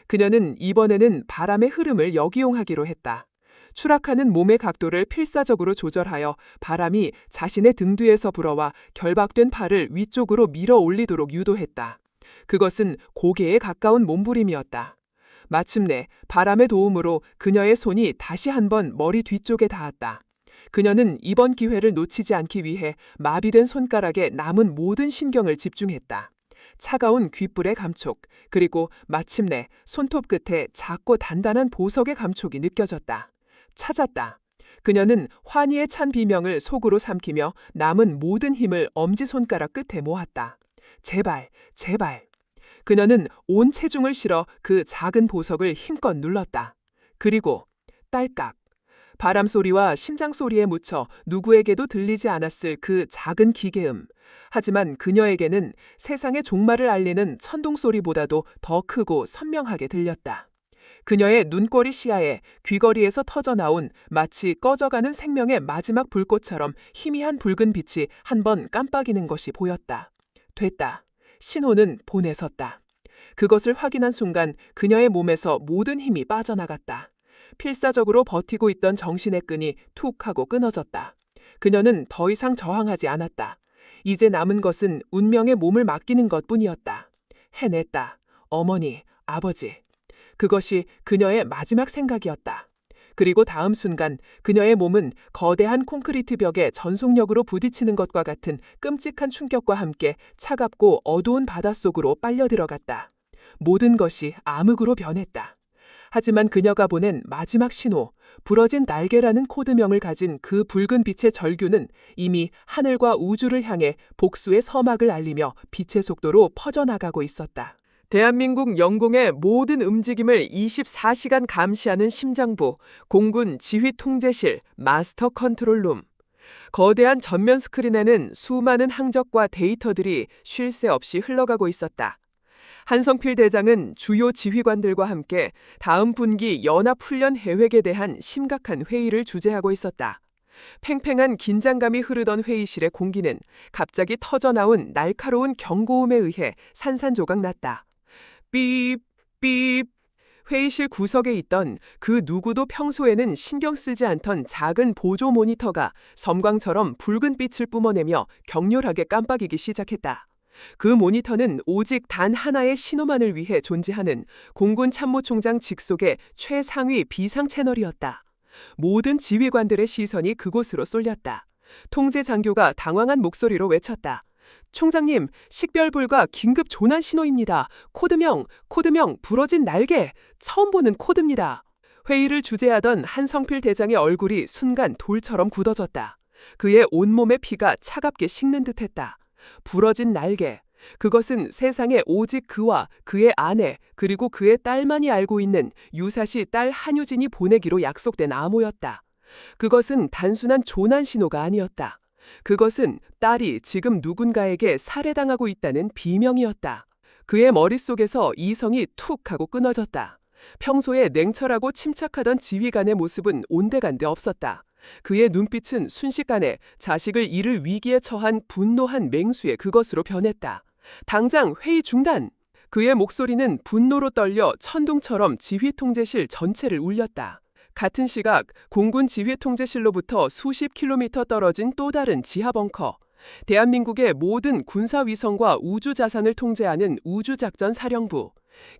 그녀는 이번에는 바람의 흐름을 역이용하기로 했다. 추락하는 몸의 각도를 필사적으로 조절하여 바람이 자신의 등 뒤에서 불어와 결박된 팔을 위쪽으로 밀어 올리도록 유도했다. 그것은 고개에 가까운 몸부림이었다. 마침내 바람의 도움으로 그녀의 손이 다시 한번 머리 뒤쪽에 닿았다. 그녀는 이번 기회를 놓치지 않기 위해 마비된 손가락에 남은 모든 신경을 집중했다. 차가운 귓불의 감촉, 그리고 마침내 손톱 끝에 작고 단단한 보석의 감촉이 느껴졌다. 찾았다. 그녀는 환희에 찬 비명을 속으로 삼키며 남은 모든 힘을 엄지손가락 끝에 모았다. 제발, 제발. 그녀는 온 체중을 실어 그 작은 보석을 힘껏 눌렀다. 그리고 딸깍. 바람 소리와 심장 소리에 묻혀 누구에게도 들리지 않았을 그 작은 기계음. 하지만 그녀에게는 세상의 종말을 알리는 천둥 소리보다도 더 크고 선명하게 들렸다. 그녀의 눈꼬리 시야에 귀걸이에서 터져나온 마치 꺼져가는 생명의 마지막 불꽃처럼 희미한 붉은 빛이 한 번 깜빡이는 것이 보였다. 됐다. 신호는 보내섰다. 그것을 확인한 순간 그녀의 몸에서 모든 힘이 빠져나갔다. 필사적으로 버티고 있던 정신의 끈이 툭 하고 끊어졌다. 그녀는 더 이상 저항하지 않았다. 이제 남은 것은 운명의 몸을 맡기는 것뿐이었다. 해냈다. 어머니, 아버지. 그것이 그녀의 마지막 생각이었다. 그리고 다음 순간 그녀의 몸은 거대한 콘크리트 벽에 전속력으로 부딪히는 것과 같은 끔찍한 충격과 함께 차갑고 어두운 바닷속으로 빨려 들어갔다. 모든 것이 암흑으로 변했다. 하지만 그녀가 보낸 마지막 신호, 부러진 날개라는 코드명을 가진 그 붉은 빛의 절규는 이미 하늘과 우주를 향해 복수의 서막을 알리며 빛의 속도로 퍼져나가고 있었다. 대한민국 영공의 모든 움직임을 24시간 감시하는 심장부, 공군 지휘통제실, 마스터 컨트롤룸. 거대한 전면 스크린에는 수많은 항적과 데이터들이 쉴 새 없이 흘러가고 있었다. 한성필 대장은 주요 지휘관들과 함께 다음 분기 연합훈련 계획에 대한 심각한 회의를 주재하고 있었다. 팽팽한 긴장감이 흐르던 회의실의 공기는 갑자기 터져나온 날카로운 경고음에 의해 산산조각 났다. 삐입, 삐입. 회의실 구석에 있던 그 누구도 평소에는 신경 쓰지 않던 작은 보조 모니터가 섬광처럼 붉은 빛을 뿜어내며 격렬하게 깜빡이기 시작했다. 그 모니터는 오직 단 하나의 신호만을 위해 존재하는 공군 참모총장 직속의 최상위 비상 채널이었다. 모든 지휘관들의 시선이 그곳으로 쏠렸다. 통제 장교가 당황한 목소리로 외쳤다. 총장님, 식별 불가 긴급 조난 신호입니다. 코드명, 부러진 날개. 처음 보는 코드입니다. 회의를 주재하던 한성필 대장의 얼굴이 순간 돌처럼 굳어졌다. 그의 온몸의 피가 차갑게 식는 듯했다. 부러진 날개. 그것은 세상에 오직 그와 그의 아내 그리고 그의 딸만이 알고 있는 유사시 딸 한유진이 보내기로 약속된 암호였다. 그것은 단순한 조난 신호가 아니었다. 그것은 딸이 지금 누군가에게 살해당하고 있다는 비명이었다. 그의 머릿속에서 이성이 툭 하고 끊어졌다. 평소에 냉철하고 침착하던 지휘관의 모습은 온데간데 없었다. 그의 눈빛은 순식간에 자식을 잃을 위기에 처한 분노한 맹수의 그것으로 변했다. 당장 회의 중단! 그의 목소리는 분노로 떨려 천둥처럼 지휘통제실 전체를 울렸다. 같은 시각 공군 지휘통제실로부터 수십 킬로미터 떨어진 또 다른 지하벙커. 대한민국의 모든 군사위성과 우주자산을 통제하는 우주작전사령부.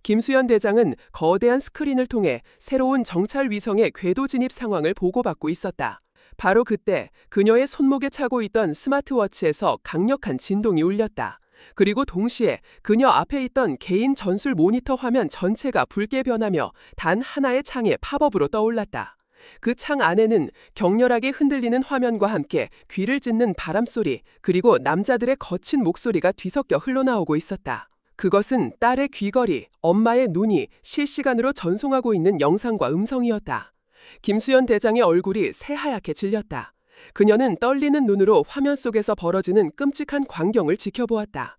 김수현 대장은 거대한 스크린을 통해 새로운 정찰 위성의 궤도 진입 상황을 보고받고 있었다. 바로 그때 그녀의 손목에 차고 있던 스마트워치에서 강력한 진동이 울렸다. 그리고 동시에 그녀 앞에 있던 개인 전술 모니터 화면 전체가 붉게 변하며 단 하나의 창의 팝업으로 떠올랐다. 그 창 안에는 격렬하게 흔들리는 화면과 함께 귀를 찢는 바람소리 그리고 남자들의 거친 목소리가 뒤섞여 흘러나오고 있었다. 그것은 딸의 귀걸이, 엄마의 눈이 실시간으로 전송하고 있는 영상과 음성이었다. 김수현 대장의 얼굴이 새하얗게 질렸다. 그녀는 떨리는 눈으로 화면 속에서 벌어지는 끔찍한 광경을 지켜보았다.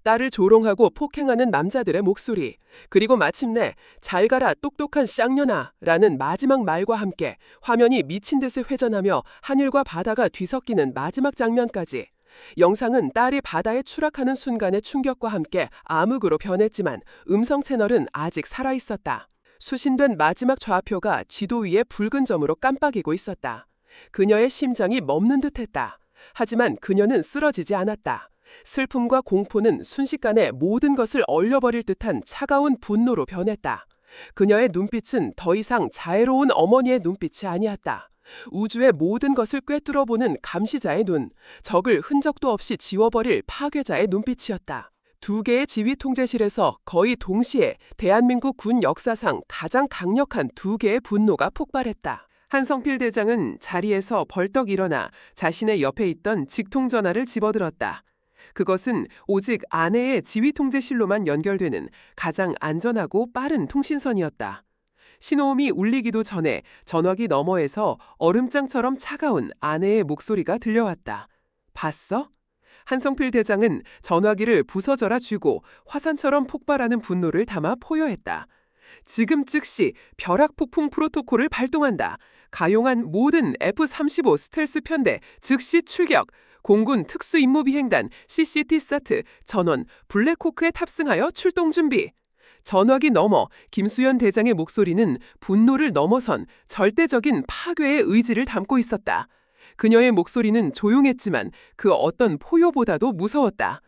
딸을 조롱하고 폭행하는 남자들의 목소리, 그리고 마침내 잘 가라 똑똑한 쌍년아 라는 마지막 말과 함께 화면이 미친 듯이 회전하며 하늘과 바다가 뒤섞이는 마지막 장면까지. 영상은 딸이 바다에 추락하는 순간의 충격과 함께 암흑으로 변했지만 음성 채널은 아직 살아있었다. 수신된 마지막 좌표가 지도 위에 붉은 점으로 깜빡이고 있었다. 그녀의 심장이 멎는 듯했다. 하지만 그녀는 쓰러지지 않았다. 슬픔과 공포는 순식간에 모든 것을 얼려버릴 듯한 차가운 분노로 변했다. 그녀의 눈빛은 더 이상 자애로운 어머니의 눈빛이 아니었다. 우주의 모든 것을 꿰뚫어보는 감시자의 눈, 적을 흔적도 없이 지워버릴 파괴자의 눈빛이었다. 두 개의 지휘 통제실에서 거의 동시에 대한민국 군 역사상 가장 강력한 두 개의 분노가 폭발했다. 한성필 대장은 자리에서 벌떡 일어나 자신의 옆에 있던 직통전화를 집어들었다. 그것은 오직 아내의 지휘통제실로만 연결되는 가장 안전하고 빠른 통신선이었다. 신호음이 울리기도 전에 전화기 너머에서 얼음장처럼 차가운 아내의 목소리가 들려왔다. 봤어? 한성필 대장은 전화기를 부서져라 쥐고 화산처럼 폭발하는 분노를 담아 포효했다. 지금 즉시 벼락폭풍 프로토콜을 발동한다. 가용한 모든 F-35 스텔스 편대 즉시 출격. 공군 특수임무비행단 CCT-SAT 전원 블랙호크에 탑승하여 출동 준비. 전화기 너머 김수현 대장의 목소리는 분노를 넘어선 절대적인 파괴의 의지를 담고 있었다. 그녀의 목소리는 조용했지만 그 어떤 포효보다도 무서웠다.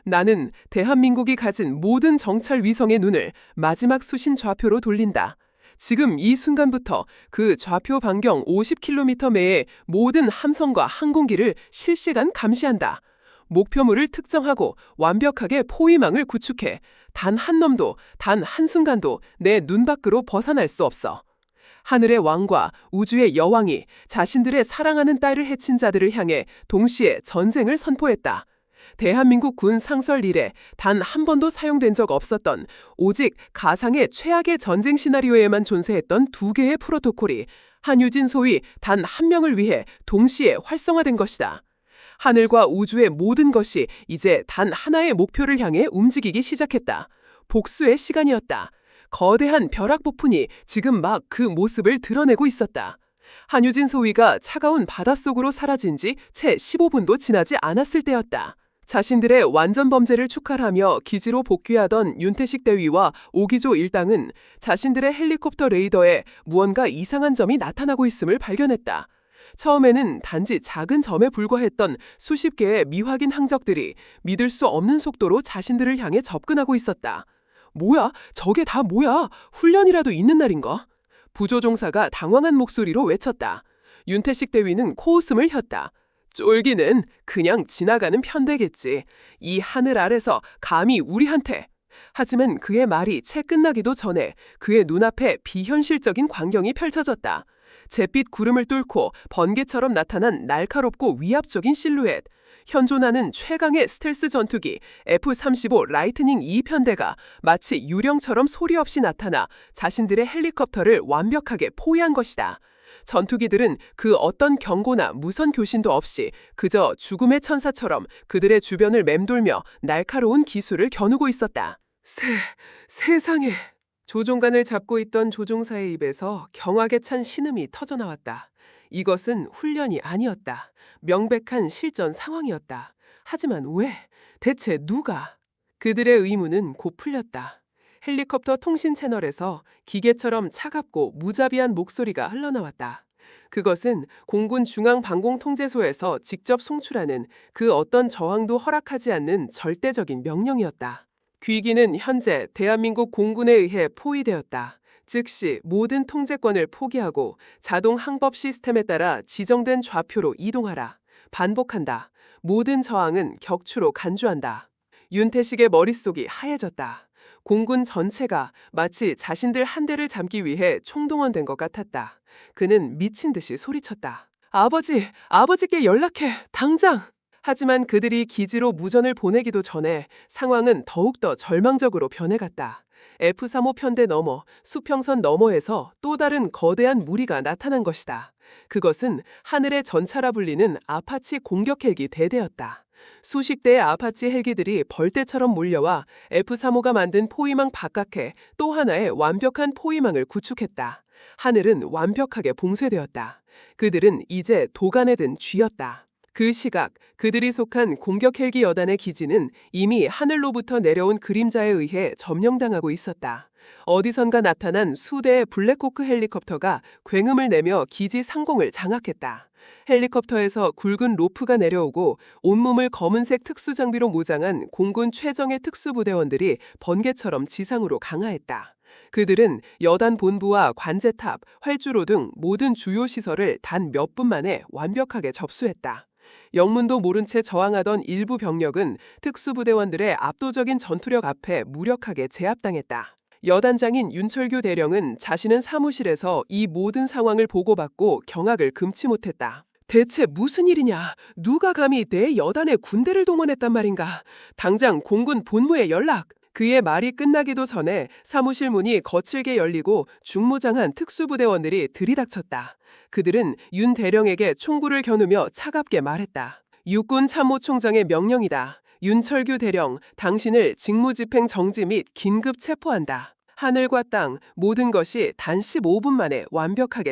나는 대한민국이 가진 모든 정찰 위성의 눈을 마지막 수신 좌표로 돌린다. 지금 이 순간부터 그 좌표 반경 50km 내의 모든 함선과 항공기를 실시간 감시한다. 목표물을 특정하고 완벽하게 포위망을 구축해 단 한 놈도 단 한순간도 내 눈 밖으로 벗어날 수 없어. 하늘의 왕과 우주의 여왕이 자신들의 사랑하는 딸을 해친 자들을 향해 동시에 전쟁을 선포했다. 대한민국 군 상설 이래 단 한 번도 사용된 적 없었던 오직 가상의 최악의 전쟁 시나리오에만 존재했던 두 개의 프로토콜이 한유진 소위 단 한 명을 위해 동시에 활성화된 것이다. 하늘과 우주의 모든 것이 이제 단 하나의 목표를 향해 움직이기 시작했다. 복수의 시간이었다. 거대한 벼락폭풍이 지금 막 그 모습을 드러내고 있었다. 한유진 소위가 차가운 바닷속으로 사라진 지 채 15분도 지나지 않았을 때였다. 자신들의 완전 범죄를 축하하며 기지로 복귀하던 윤태식 대위와 오기조 일당은 자신들의 헬리콥터 레이더에 무언가 이상한 점이 나타나고 있음을 발견했다. 처음에는 단지 작은 점에 불과했던 수십 개의 미확인 항적들이 믿을 수 없는 속도로 자신들을 향해 접근하고 있었다. 뭐야? 저게 다 뭐야? 훈련이라도 있는 날인가? 부조종사가 당황한 목소리로 외쳤다. 윤태식 대위는 코웃음을 텄다. 쫄기는 그냥 지나가는 편대겠지. 이 하늘 아래서 감히 우리한테. 하지만 그의 말이 채 끝나기도 전에 그의 눈앞에 비현실적인 광경이 펼쳐졌다. 잿빛 구름을 뚫고 번개처럼 나타난 날카롭고 위압적인 실루엣. 현존하는 최강의 스텔스 전투기 F-35 라이트닝 2편대가 마치 유령처럼 소리 없이 나타나 자신들의 헬리콥터를 완벽하게 포위한 것이다. 전투기들은 그 어떤 경고나 무선 교신도 없이 그저 죽음의 천사처럼 그들의 주변을 맴돌며 날카로운 기술을 겨누고 있었다. 세상에. 조종관을 잡고 있던 조종사의 입에서 경악에 찬 신음이 터져나왔다. 이것은 훈련이 아니었다. 명백한 실전 상황이었다. 하지만 왜? 대체 누가? 그들의 의문은 곧 풀렸다. 헬리콥터 통신 채널에서 기계처럼 차갑고 무자비한 목소리가 흘러나왔다. 그것은 공군 중앙방공통제소에서 직접 송출하는 그 어떤 저항도 허락하지 않는 절대적인 명령이었다. 귀기는 현재 대한민국 공군에 의해 포위되었다. 즉시 모든 통제권을 포기하고 자동 항법 시스템에 따라 지정된 좌표로 이동하라. 반복한다. 모든 저항은 격추로 간주한다. 윤태식의 머릿속이 하얘졌다. 공군 전체가 마치 자신들 한 대를 잡기 위해 총동원된 것 같았다. 그는 미친 듯이 소리쳤다. 아버지께 연락해, 당장! 하지만 그들이 기지로 무전을 보내기도 전에 상황은 더욱더 절망적으로 변해갔다. F-35 편대 너머, 수평선 너머에서 또 다른 거대한 무리가 나타난 것이다. 그것은 하늘의 전차라 불리는 아파치 공격 헬기 대대였다. 수십 대의 아파치 헬기들이 벌떼처럼 몰려와 F-35가 만든 포위망 바깥에 또 하나의 완벽한 포위망을 구축했다. 하늘은 완벽하게 봉쇄되었다. 그들은 이제 도간에 든 쥐였다. 그 시각 그들이 속한 공격 헬기 여단의 기지는 이미 하늘로부터 내려온 그림자에 의해 점령당하고 있었다. 어디선가 나타난 수대의 블랙호크 헬리콥터가 굉음을 내며 기지 상공을 장악했다. 헬리콥터에서 굵은 로프가 내려오고 온몸을 검은색 특수장비로 무장한 공군 최정예 특수부대원들이 번개처럼 지상으로 강하했다. 그들은 여단 본부와 관제탑, 활주로 등 모든 주요 시설을 단 몇 분 만에 완벽하게 접수했다. 영문도 모른 채 저항하던 일부 병력은 특수부대원들의 압도적인 전투력 앞에 무력하게 제압당했다. 여단장인 윤철규 대령은 자신은 사무실에서 이 모든 상황을 보고받고 경악을 금치 못했다. 대체 무슨 일이냐? 누가 감히 내 여단에 군대를 동원했단 말인가? 당장 공군 본부에 연락! 그의 말이 끝나기도 전에 사무실 문이 거칠게 열리고 중무장한 특수부대원들이 들이닥쳤다. 그들은 윤 대령에게 총구를 겨누며 차갑게 말했다. 육군 참모총장의 명령이다. 윤철규 대령, 당신을 직무집행 정지 및 긴급 체포한다. 하늘과 땅 모든 것이 단 15분 만에 완벽하게